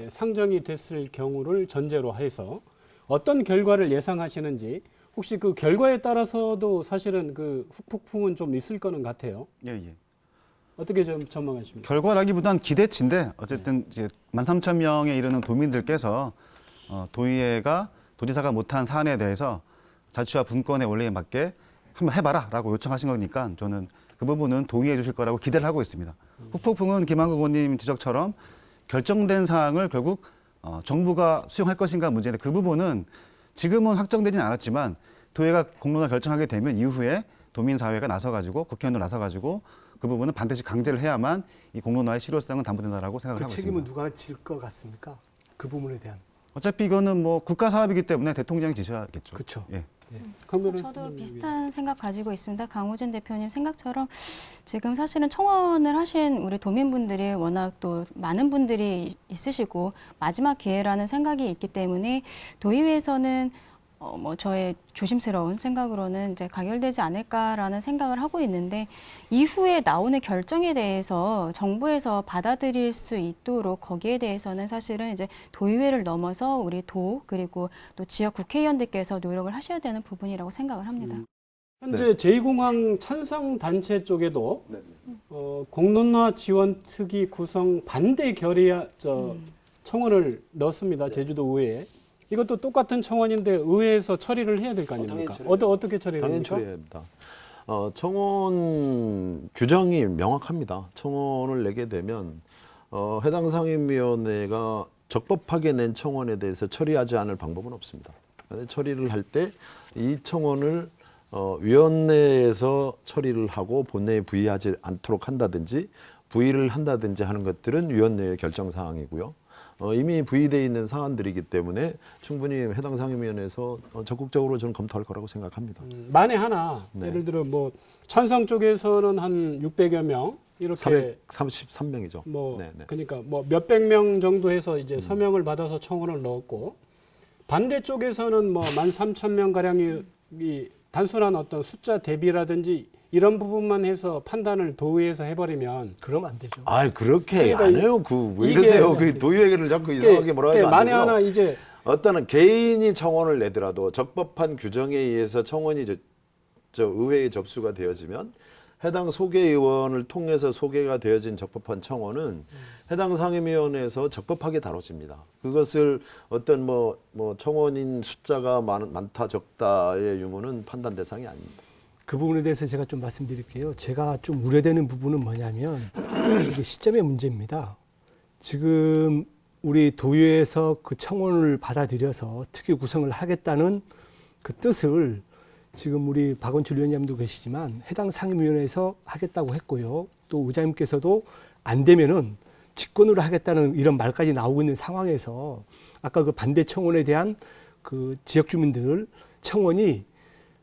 상정이 됐을 경우를 전제로 해서 어떤 결과를 예상하시는지 혹시 그 결과에 따라서도 사실은 그 후폭풍은 좀 있을 거는 같아요. 예. 어떻게 좀 전망하십니까? 결과라기보단 기대치인데 어쨌든 이제 13,000명에 이르는 도민들께서 도의회가 도지사가 못한 사안에 대해서 자치와 분권의 원리에 맞게 한번 해봐라라고 요청하신 거니까 저는 그 부분은 동의해 주실 거라고 기대를 하고 있습니다. 후폭풍은 김한국 의원님 지적처럼 결정된 사항을 결국 정부가 수용할 것인가 문제인데 그 부분은 지금은 확정되진 않았지만 도의회가 공론화 결정하게 되면 이후에 도민사회가 나서가지고 국회의원도 나서가지고 그 부분은 반드시 강제를 해야만 이 공론화의 실효성은 담보된다라고 생각을 그 하고 책임은 있습니다. 누가 질 것 같습니까? 그 부분에 대한. 어차피 이거는 뭐 국가 사업이기 때문에 대통령이 지셔야겠죠. 그렇죠. 예. 그러면은 저도 비슷한 생각 가지고 있습니다. 강우진 대표님 생각처럼 지금 사실은 청원을 하신 우리 도민분들이 워낙 또 많은 분들이 있으시고 마지막 기회라는 생각이 있기 때문에 도의회에서는 저의 조심스러운 생각으로는 이제 가결되지 않을까라는 생각을 하고 있는데 이후에 나오는 결정에 대해서 정부에서 받아들일 수 있도록 거기에 대해서는 사실은 이제 도의회를 넘어서 우리 도 그리고 또 지역 국회의원들께서 노력을 하셔야 되는 부분이라고 생각을 합니다. 현재 제2공항 찬성 단체 쪽에도 공론화 지원 특위 구성 반대 결의 청원을 넣었습니다. 제주도 의회에. 이것도 똑같은 청원인데 의회에서 처리를 해야 될 거 아닙니까? 어떻게 처리해야 당연히 됩니까? 처리해야 합니다. 청원 규정이 명확합니다. 청원을 내게 되면 해당 상임위원회가 적법하게 낸 청원에 대해서 처리하지 않을 방법은 없습니다. 처리를 할 때 이 청원을 위원회에서 처리를 하고 본회의에 부의하지 않도록 한다든지 부의를 한다든지 하는 것들은 위원회의 결정 사항이고요. 이미 부의되어 있는 사안들이기 때문에 충분히 해당 상임위원회에서 적극적으로 저는 검토할 거라고 생각합니다. 만에 하나 네. 예를 들어 뭐 찬성 쪽에서는 한 600여 명 이렇게 433명이죠. 뭐 네네. 그러니까 뭐 몇백 명 정도 해서 이제 서명을 받아서 청원을 넣었고 반대 쪽에서는 뭐 13,000명 가량이 단순한 어떤 숫자 대비라든지 이런 부분만 해서 판단을 도의회에서 해버리면 그러면 안 되죠. 그렇게 그러니까 안 해요. 왜 이게 이러세요? 그 도의회를 자꾸 이상하게 뭐라 하면 안 만에 되고요. 하나 이제 어떤 개인이 청원을 내더라도 적법한 규정에 의해서 청원이 저 의회에 접수가 되어지면 해당 소개의원을 통해서 소개가 되어진 적법한 청원은 해당 상임위원회에서 적법하게 다뤄집니다. 그것을 어떤 뭐 청원인 숫자가 많다 적다의 유무는 판단 대상이 아닙니다. 그 부분에 대해서 제가 좀 말씀드릴게요. 제가 좀 우려되는 부분은 뭐냐면 이게 시점의 문제입니다. 지금 우리 도의회에서 그 청원을 받아들여서 특위 구성을 하겠다는 그 뜻을 지금 우리 박원철 위원장님도 계시지만 해당 상임위원회에서 하겠다고 했고요. 또 의장님께서도 안 되면은 직권으로 하겠다는 이런 말까지 나오고 있는 상황에서 아까 그 반대 청원에 대한 그 지역 주민들 청원이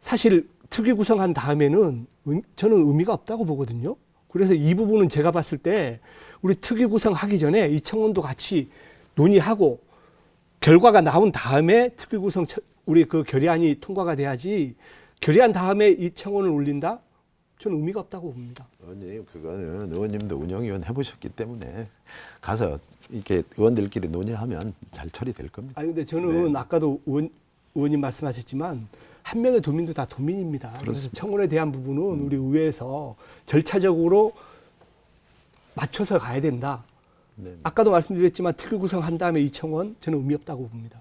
사실 특위 구성한 다음에는 저는 의미가 없다고 보거든요. 그래서 이 부분은 제가 봤을 때 우리 특위 구성하기 전에 이 청원도 같이 논의하고 결과가 나온 다음에 특위 구성 우리 그 결의안이 통과가 돼야지 결의안 다음에 이 청원을 올린다? 저는 의미가 없다고 봅니다. 의원님, 그거는 의원님도 운영위원 해보셨기 때문에 가서 이렇게 의원들끼리 논의하면 잘 처리될 겁니다. 아니 근데 저는 네. 아까도 의원님 말씀하셨지만 한 명의 도민도 다 도민입니다. 그래서 그렇습니다. 청원에 대한 부분은 우리 의회에서 절차적으로 맞춰서 가야 된다. 네. 아까도 말씀드렸지만 특위 구성한 다음에 이 청원 저는 의미 없다고 봅니다.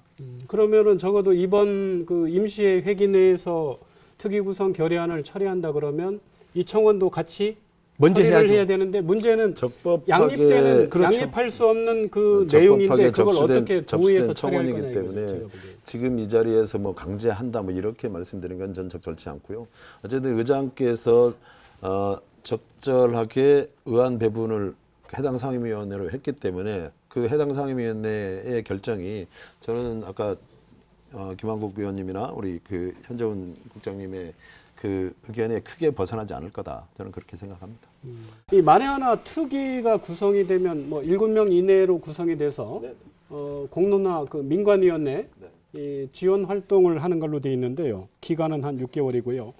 그러면은 적어도 이번 그 임시회 회기 내에서 특위 구성 결의안을 처리한다 그러면 이 청원도 같이 먼저 처리를 해야죠. 해야 되는데 문제는 적법하게 양립되는 그렇죠. 양립할 수 없는 그 적법하게 내용인데 그걸 접수된- 어떻게 도의에서 접수된 처리할 거냐 청원이기 때문에 이거죠, 제가 보기엔. 지금 이 자리에서 뭐 강제한다 뭐 이렇게 말씀드리는 건 전 적절치 않고요. 어쨌든 의장께서 적절하게 의안 배분을 해당 상임위원회로 했기 때문에 그 해당 상임위원회의 결정이 저는 아까 김한국 의원님이나 우리 그 현재훈 국장님의 그 의견에 크게 벗어나지 않을 거다. 저는 그렇게 생각합니다. 이 만에 하나 특위가 구성이 되면 뭐 7명 이내로 구성이 돼서 네. 공론화 그 민관위원회 이 지원 활동을 하는 걸로 되어 있는데요. 기간은 한 6개월이고요.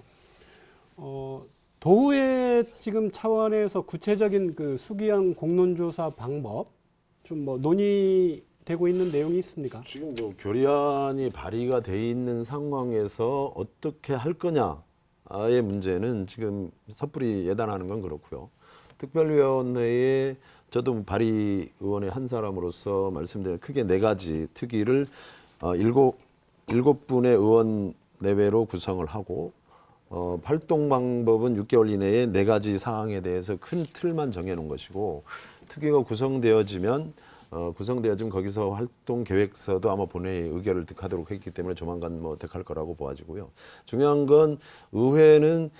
도의 지금 차원에서 구체적인 그 수기양 공론조사 방법 좀 뭐 논의되고 있는 내용이 있습니까? 지금 뭐 결의안이 발의가 돼 있는 상황에서 어떻게 할 거냐의 문제는 지금 섣불리 예단하는 건 그렇고요. 특별위원회에 저도 발의 의원의 한 사람으로서 말씀드린 크게 4가지 특위를 일곱 분의 의원 내외로 구성을 하고 활동 방법은 6개월 이내에 4가지 사항에 대해서 큰 틀만 정해놓은 것이고 특위가 구성되어지면 거기서 활동 계획서도 아마 본회의 의결을 득하도록 했기 때문에 조만간 뭐 득할 거라고 보아지고요. 중요한 건 의회는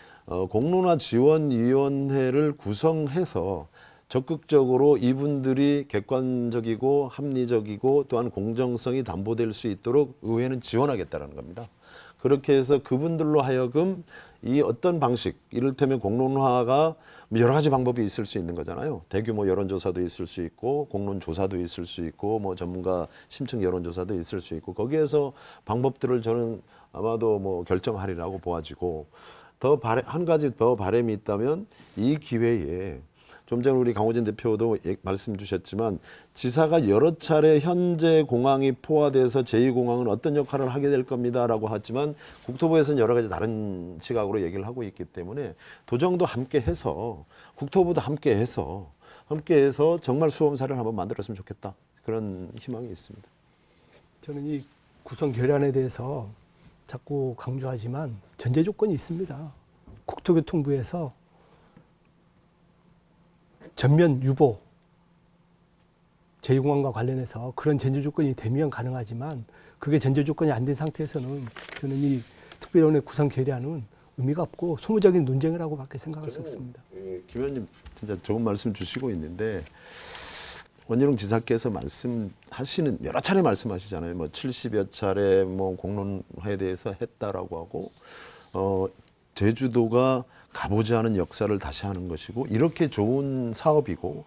공론화 지원위원회를 구성해서 적극적으로 이분들이 객관적이고 합리적이고 또한 공정성이 담보될 수 있도록 의회는 지원하겠다는 겁니다. 그렇게 해서 그분들로 하여금 이 어떤 방식, 이를테면 공론화가 여러 가지 방법이 있을 수 있는 거잖아요. 대규모 여론조사도 있을 수 있고 공론조사도 있을 수 있고 뭐 전문가 심층 여론조사도 있을 수 있고 거기에서 방법들을 저는 아마도 뭐 결정하리라고 보아지고 한 가지 더 바람이 있다면 이 기회에 좀 전에 우리 강호진 대표도 말씀 주셨지만 지사가 여러 차례 현재 공항이 포화돼서 제2공항은 어떤 역할을 하게 될 겁니다라고 하지만 국토부에서는 여러 가지 다른 시각으로 얘기를 하고 있기 때문에 도정도 함께 해서 국토부도 함께 해서 정말 수험사를 한번 만들었으면 좋겠다. 그런 희망이 있습니다. 저는 이 구성 결의안에 대해서 자꾸 강조하지만 전제 조건이 있습니다. 국토교통부에서 전면 유보 제2공항과 관련해서 그런 전제 조건이 되면 가능하지만 그게 전제 조건이 안 된 상태에서는 저는 이 특별위원회 구성 결의안은 의미가 없고 소모적인 논쟁이라고밖에 생각할 수 없습니다. 김 의원님 진짜 좋은 말씀 주시고 있는데 원희룡 지사께서 말씀하시는 여러 차례 말씀하시잖아요. 뭐 70여 차례 뭐 공론화에 대해서 했다라고 하고 제주도가 가보지 않은 역사를 다시 하는 것이고 이렇게 좋은 사업이고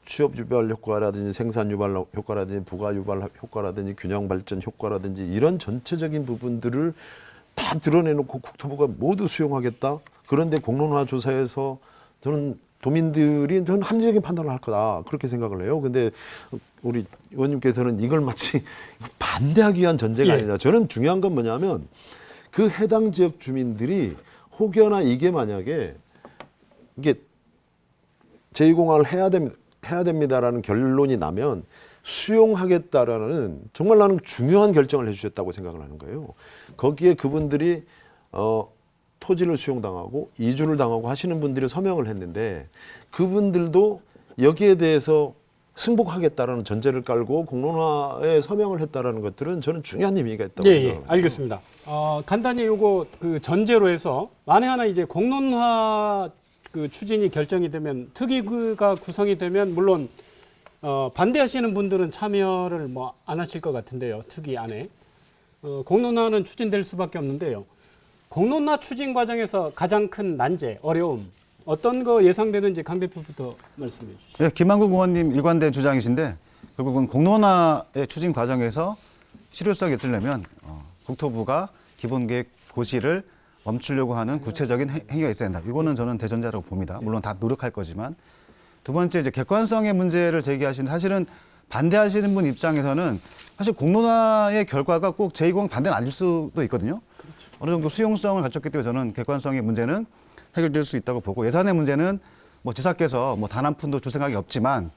취업 유발 효과라든지 생산 유발 효과라든지 부가 유발 효과라든지 균형 발전 효과라든지 이런 전체적인 부분들을 다 드러내놓고 국토부가 모두 수용하겠다. 그런데 공론화 조사에서 저는 합리적인 판단을 할 거다. 그렇게 생각을 해요. 근데 우리 의원님께서는 이걸 마치 반대하기 위한 전제가 아니라 저는 중요한 건 뭐냐면 그 해당 지역 주민들이 혹여나 이게 만약에 이게 제2공항을 해야 됩니다라는 결론이 나면 수용하겠다라는 정말 나는 중요한 결정을 해주셨다고 생각을 하는 거예요. 거기에 그분들이 토지를 수용당하고 이주를 당하고 하시는 분들이 서명을 했는데 그분들도 여기에 대해서 승복하겠다라는 전제를 깔고 공론화에 서명을 했다라는 것들은 저는 중요한 의미가 있다고 생각합니다. 알겠습니다. 간단히 요거 그 전제로 해서 만에 하나 이제 공론화 그 추진이 결정이 되면 특위가 구성이 되면 물론 반대하시는 분들은 참여를 뭐 안 하실 것 같은데요. 특위 안에 공론화는 추진될 수밖에 없는데요. 공론화 추진 과정에서 가장 큰 난제, 어려움 어떤 거 예상되는지 강 대표부터 말씀해 주시죠. 네, 김한국 의원님 일관된 주장이신데 결국은 공론화의 추진 과정에서 실효성이 있으려면 국토부가 기본계획 고시를 멈추려고 하는 구체적인 행위가 있어야 된다. 이거는 저는 대전제라고 봅니다. 물론 다 노력할 거지만. 두 번째 이제 객관성의 문제를 제기하신 사실은 반대하시는 분 입장에서는 사실 공론화의 결과가 꼭 제2공항 반대는 아닐 수도 있거든요. 어느 정도 수용성을 갖췄기 때문에 저는 객관성의 문제는 해결될 수 있다고 보고 예산의 문제는 뭐 지사께서 뭐 단 한 푼도 줄 생각이 없지만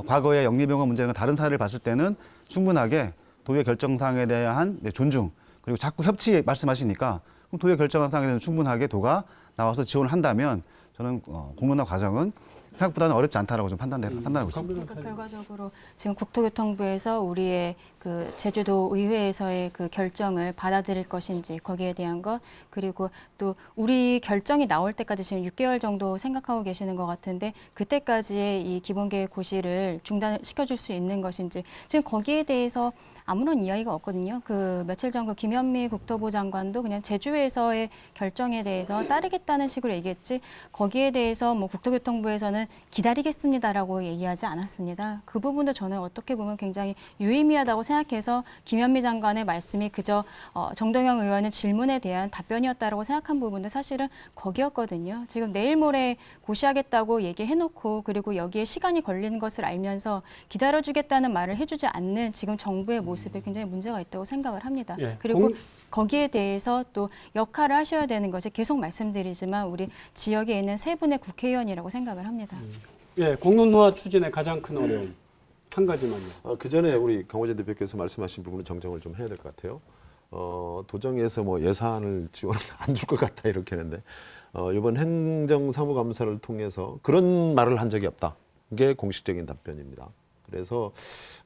과거의 영리병원 문제는 다른 사례를 봤을 때는 충분하게 도의 결정사항에 대한 존중 그리고 자꾸 협치 말씀하시니까 그럼 도의 결정한 사항에 대해서 충분하게 도가 나와서 지원을 한다면 저는 공론화 과정은 생각보다는 어렵지 않다라고 좀 판단하고 있습니다. 그러니까 결과적으로 지금 국토교통부에서 우리의 그 제주도 의회에서의 그 결정을 받아들일 것인지 거기에 대한 것, 그리고 또 우리 결정이 나올 때까지 지금 6개월 정도 생각하고 계시는 것 같은데 그때까지의 이 기본계획 고시를 중단시켜줄 수 있는 것인지 지금 거기에 대해서 아무런 이야기가 없거든요. 그 며칠 전 그 김현미 국토부 장관도 그냥 제주에서의 결정에 대해서 따르겠다는 식으로 얘기했지 거기에 대해서 뭐 국토교통부에서는 기다리겠습니다라고 얘기하지 않았습니다. 그 부분도 저는 어떻게 보면 굉장히 유의미하다고 생각해서 김현미 장관의 말씀이 그저 정동영 의원의 질문에 대한 답변이었다라고 생각한 부분도 사실은 거기였거든요. 지금 내일 모레 고시하겠다고 얘기해놓고 그리고 여기에 시간이 걸리는 것을 알면서 기다려주겠다는 말을 해주지 않는 지금 정부의 모습에 굉장히 문제가 있다고 생각을 합니다. 예, 그리고 거기에 대해서 또 역할을 하셔야 되는 것이 계속 말씀드리지만 우리 지역에 있는 세 분의 국회의원이라고 생각을 합니다. 예, 공론화 추진의 가장 큰 어려움 한 가지만요. 그 전에 우리 강호재 대표께서 말씀하신 부분은 정정을 좀 해야 될 것 같아요. 도정에서 뭐 예산을 지원 안 줄 것 같다 이렇게 했는데 이번 행정사무감사를 통해서 그런 말을 한 적이 없다. 이게 공식적인 답변입니다. 그래서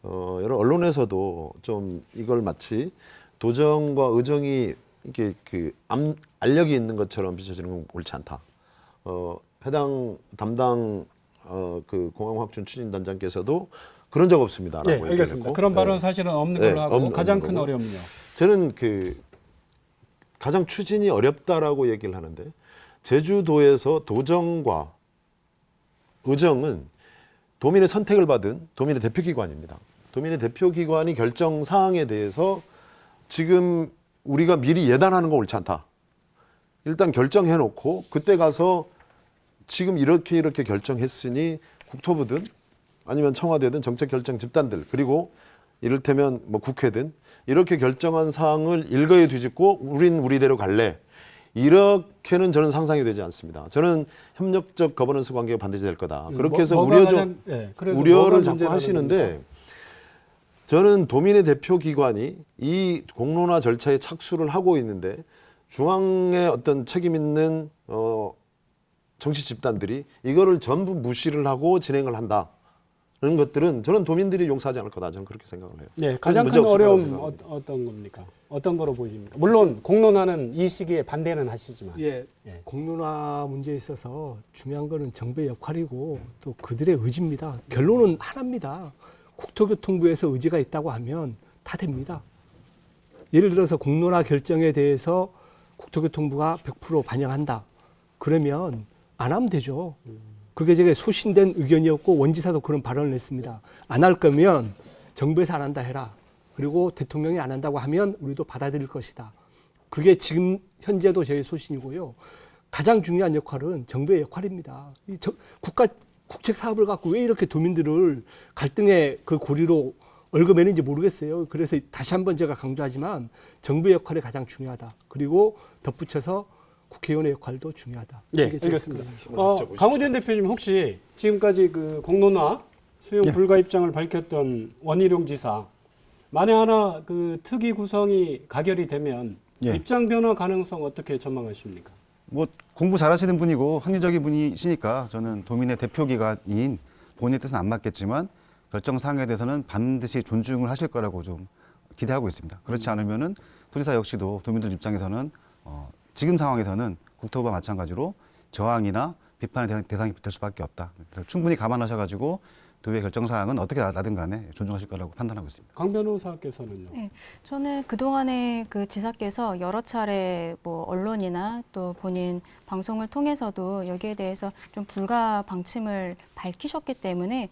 여러 언론에서도 좀 이걸 마치 도정과 의정이 이렇게 알력이 있는 것처럼 비춰지는 건 옳지 않다. 해당 담당 그 공항 확충 추진단장께서도 그런 적 없습니다라고 네, 얘기했고. 알겠습니다. 그런 발언 사실은 없는 걸로 하고 없는 가장 큰 거고. 어려움은요. 저는 가장 추진이 어렵다라고 얘기를 하는데 제주도에서 도정과 의정은 도민의 선택을 받은 도민의 대표기관입니다. 도민의 대표기관이 결정 사항에 대해서 지금 우리가 미리 예단하는 건 옳지 않다. 일단 결정해놓고 그때 가서 지금 이렇게 결정했으니 국토부든 아니면 청와대든 정책결정 집단들 그리고 이를테면 뭐 국회든 이렇게 결정한 사항을 일거에 뒤집고 우린 우리대로 갈래. 이렇게는 저는 상상이 되지 않습니다. 저는 협력적 거버넌스 관계가 반드시 될 거다. 그렇게 해서 우려를 자꾸 하시는데 저는 도민의 대표기관이 이 공론화 절차에 착수를 하고 있는데 중앙의 어떤 책임 있는 정치 집단들이 이거를 전부 무시를 하고 진행을 한다. 그런 것들은 저는 도민들이 용서하지 않을 거다. 저는 그렇게 생각을 해요. 네, 가장 큰 어려움 어떤 겁니까? 어떤 거로 보십니까? 물론 공론화는 이 시기에 반대는 하시지만. 예, 공론화 문제에 있어서 중요한 거는 정부의 역할이고 또 그들의 의지입니다. 결론은 하나입니다. 국토교통부에서 의지가 있다고 하면 다 됩니다. 예를 들어서 공론화 결정에 대해서 국토교통부가 100% 반영한다. 그러면 안 하면 되죠. 그게 제가 소신된 의견이었고 원지사도 그런 발언을 했습니다. 안 할 거면 정부에서 안 한다 해라. 그리고 대통령이 안 한다고 하면 우리도 받아들일 것이다. 그게 지금 현재도 저의 소신이고요. 가장 중요한 역할은 정부의 역할입니다. 국책 사업을 갖고 왜 이렇게 도민들을 갈등의 그 고리로 얽어매는지 모르겠어요. 그래서 다시 한번 제가 강조하지만 정부의 역할이 가장 중요하다. 그리고 덧붙여서 국회의원의 역할도 중요하다. 네, 알겠습니다. 강호재 대표님 혹시 지금까지 그 공론화 수용 불가 입장을 밝혔던 원희룡 지사 만에 하나 그 특위 구성이 가결이 되면 입장 변화 가능성 어떻게 전망하십니까? 뭐 공부 잘하시는 분이고 합리적인 분이시니까 저는 도민의 대표기관인 본인의 뜻은 안 맞겠지만 결정 사항에 대해서는 반드시 존중을 하실 거라고 좀 기대하고 있습니다. 그렇지 않으면은 도지사 역시도 도민들 입장에서는 지금 상황에서는 국토부와 마찬가지로 저항이나 비판의 대상이 될 수밖에 없다. 충분히 감안하셔가지고 도의 결정 사항은 어떻게 나든 간에 존중하실 거라고 판단하고 있습니다. 강 변호사께서는요? 네, 저는 그동안에 그 지사께서 여러 차례 뭐 언론이나 또 본인 방송을 통해서도 여기에 대해서 좀 불가 방침을 밝히셨기 때문에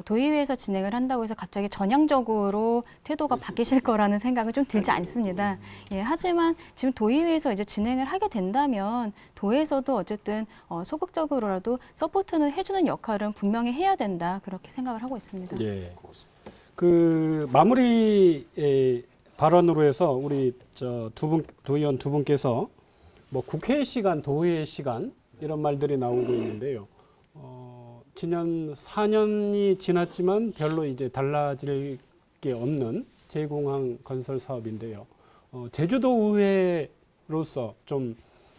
도의회에서 진행을 한다고 해서 갑자기 전향적으로 태도가 바뀌실 거라는 생각은 좀 들지 않습니다. 예, 하지만 지금 도의회에서 이제 진행을 하게 된다면 도에서도 어쨌든 소극적으로라도 서포트는 해주는 역할은 분명히 해야 된다 그렇게 생각을 하고 있습니다. 예. 그 마무리 발언으로 해서 우리 도의원 두 분께서 뭐 국회 시간, 도의회 시간 이런 말들이 나오고 있는데요. 지난 4년이 지났지만 별로 이제 달라질 게 없는 제2공항 건설 사업인데요. 제주도 의회 도민으로서 좀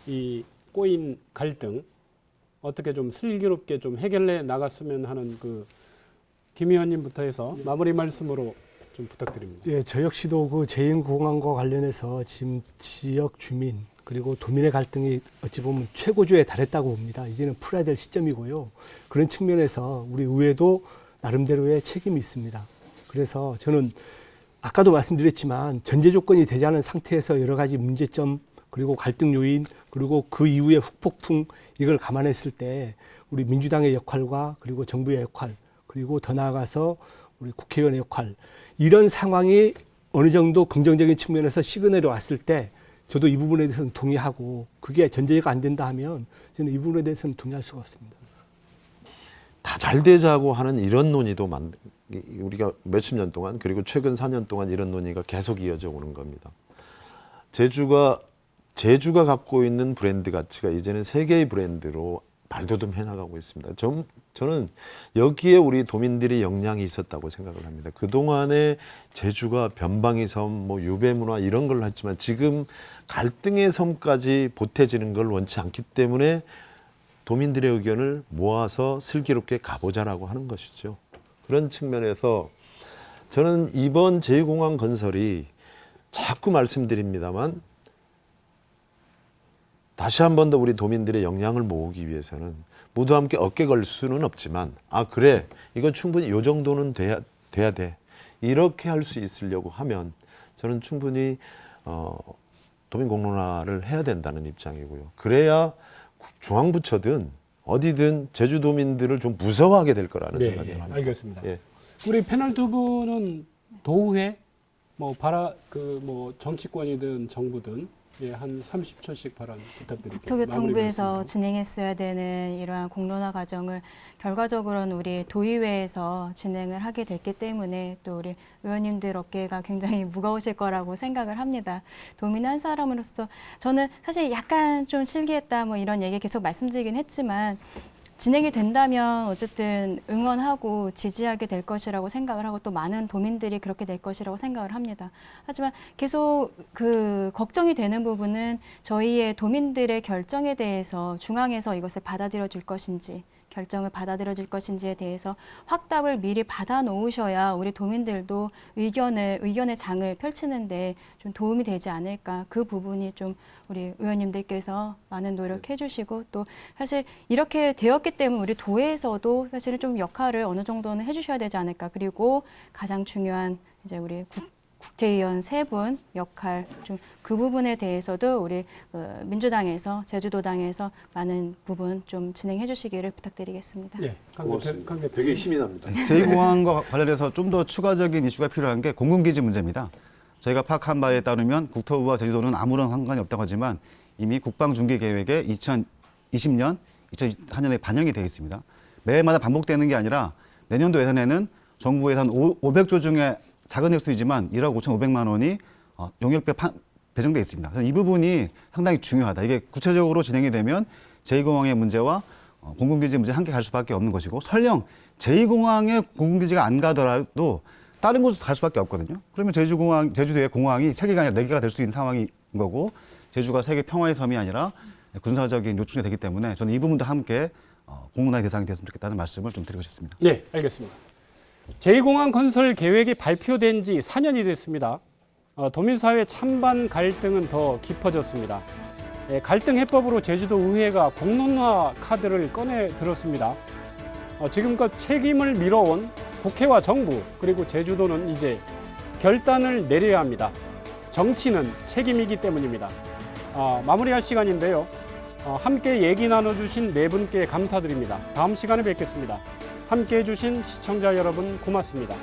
이 꼬인 갈등 어떻게 좀 슬기롭게 좀 해결해 나갔으면 하는 그 김 의원님부터 해서 마무리 말씀으로 좀 부탁드립니다. 예, 저 역시도 그 제2공항과 관련해서 지금 지역 주민 그리고 도민의 갈등이 어찌 보면 최고조에 달했다고 봅니다. 이제는 풀어야 될 시점이고요. 그런 측면에서 우리 의회도 나름대로의 책임이 있습니다. 그래서 저는 아까도 말씀드렸지만 전제 조건이 되지 않은 상태에서 여러 가지 문제점 그리고 갈등 요인 그리고 그 이후의 후폭풍 이걸 감안했을 때 우리 민주당의 역할과 그리고 정부의 역할 그리고 더 나아가서 우리 국회의원의 역할 이런 상황이 어느 정도 긍정적인 측면에서 시그널이 왔을 때 저도 이 부분에 대해서는 동의하고 그게 전제가 안 된다 하면 저는 이 부분에 대해서는 동의할 수가 없습니다. 다 잘 되자고 하는 이런 논의도 우리가 몇십 년 동안 그리고 최근 4년 동안 이런 논의가 계속 이어져 오는 겁니다. 제주가 갖고 있는 브랜드 가치가 이제는 세계의 브랜드로 발돋움해 나가고 있습니다. 저는 여기에 우리 도민들의 역량이 있었다고 생각을 합니다. 그동안에 제주가 변방의 섬, 유배문화 이런 걸 했지만 지금 갈등의 섬까지 보태지는 걸 원치 않기 때문에 도민들의 의견을 모아서 슬기롭게 가보자라고 하는 것이죠. 그런 측면에서 저는 이번 제2공항 건설이 자꾸 말씀드립니다만 다시 한 번 더 우리 도민들의 역량을 모으기 위해서는 모두 함께 어깨 걸 수는 없지만 그래 이거 충분히 요 정도는 돼야 돼 이렇게 할 수 있으려고 하면 저는 충분히 도민 공론화를 해야 된다는 입장이고요. 그래야 중앙부처든 어디든 제주도민들을 좀 무서워하게 될 거라는 생각이 듭니다. 알겠습니다. 예. 우리 패널 두 분은 도의회 정치권이든 정부든 한 30초씩 발언 부탁드릴게요. 국토교통부에서 진행했어야 되는 이러한 공론화 과정을 결과적으로는 우리 도의회에서 진행을 하게 됐기 때문에 또 우리 의원님들 어깨가 굉장히 무거우실 거라고 생각을 합니다. 도민 한 사람으로서 저는 사실 약간 좀 실기했다 이런 얘기 계속 말씀드리긴 했지만 진행이 된다면 어쨌든 응원하고 지지하게 될 것이라고 생각을 하고 또 많은 도민들이 그렇게 될 것이라고 생각을 합니다. 하지만 계속 그 걱정이 되는 부분은 저희의 도민들의 결정에 대해서 중앙에서 이것을 받아들여 줄 것인지 결정을 받아들여 줄 것인지에 대해서 확답을 미리 받아 놓으셔야 우리 도민들도 의견의 장을 펼치는데 좀 도움이 되지 않을까. 그 부분이 좀 우리 의원님들께서 많은 노력해 주시고 또 사실 이렇게 되었기 때문에 우리 도에서도 사실은 좀 역할을 어느 정도는 해 주셔야 되지 않을까. 그리고 가장 중요한 이제 우리 국회의원 세 분 역할 좀 그 부분에 대해서도 우리 민주당에서 제주도당에서 많은 부분 좀 진행해 주시기를 부탁드리겠습니다. 네, 고맙습니다. 되게 힘이 납니다. 제2공항과 관련해서 좀 더 추가적인 이슈가 필요한 게 공군기지 문제입니다. 저희가 파악한 바에 따르면 국토부와 제주도는 아무런 상관이 없다고 하지만 이미 국방중개계획에 2020년, 2024년에 반영이 되어 있습니다. 매해마다 반복되는 게 아니라 내년도 예산에는 정부 예산 500조 중에 작은 액수이지만 1억 5,500만 원이 용역비에 배정되어 있습니다. 이 부분이 상당히 중요하다. 이게 구체적으로 진행이 되면 제2공항의 문제와 공군기지 문제 함께 갈 수밖에 없는 것이고 설령 제2공항에 공군기지가 안 가더라도 다른 곳으로 갈 수밖에 없거든요. 그러면 제주도의 공항이 3개가 아니라 4개가 될 수 있는 상황인 거고 제주가 세계 평화의 섬이 아니라 군사적인 요충이 되기 때문에 저는 이 부분도 함께 공론화의 대상이 됐으면 좋겠다는 말씀을 좀 드리고 싶습니다. 네, 알겠습니다. 제2공항 건설 계획이 발표된 지 4년이 됐습니다. 도민사회 찬반 갈등은 더 깊어졌습니다. 갈등 해법으로 제주도 의회가 공론화 카드를 꺼내 들었습니다. 지금껏 책임을 밀어온 국회와 정부 그리고 제주도는 이제 결단을 내려야 합니다. 정치는 책임이기 때문입니다. 마무리할 시간인데요. 함께 얘기 나눠주신 네 분께 감사드립니다. 다음 시간에 뵙겠습니다. 함께해 주신 시청자 여러분 고맙습니다.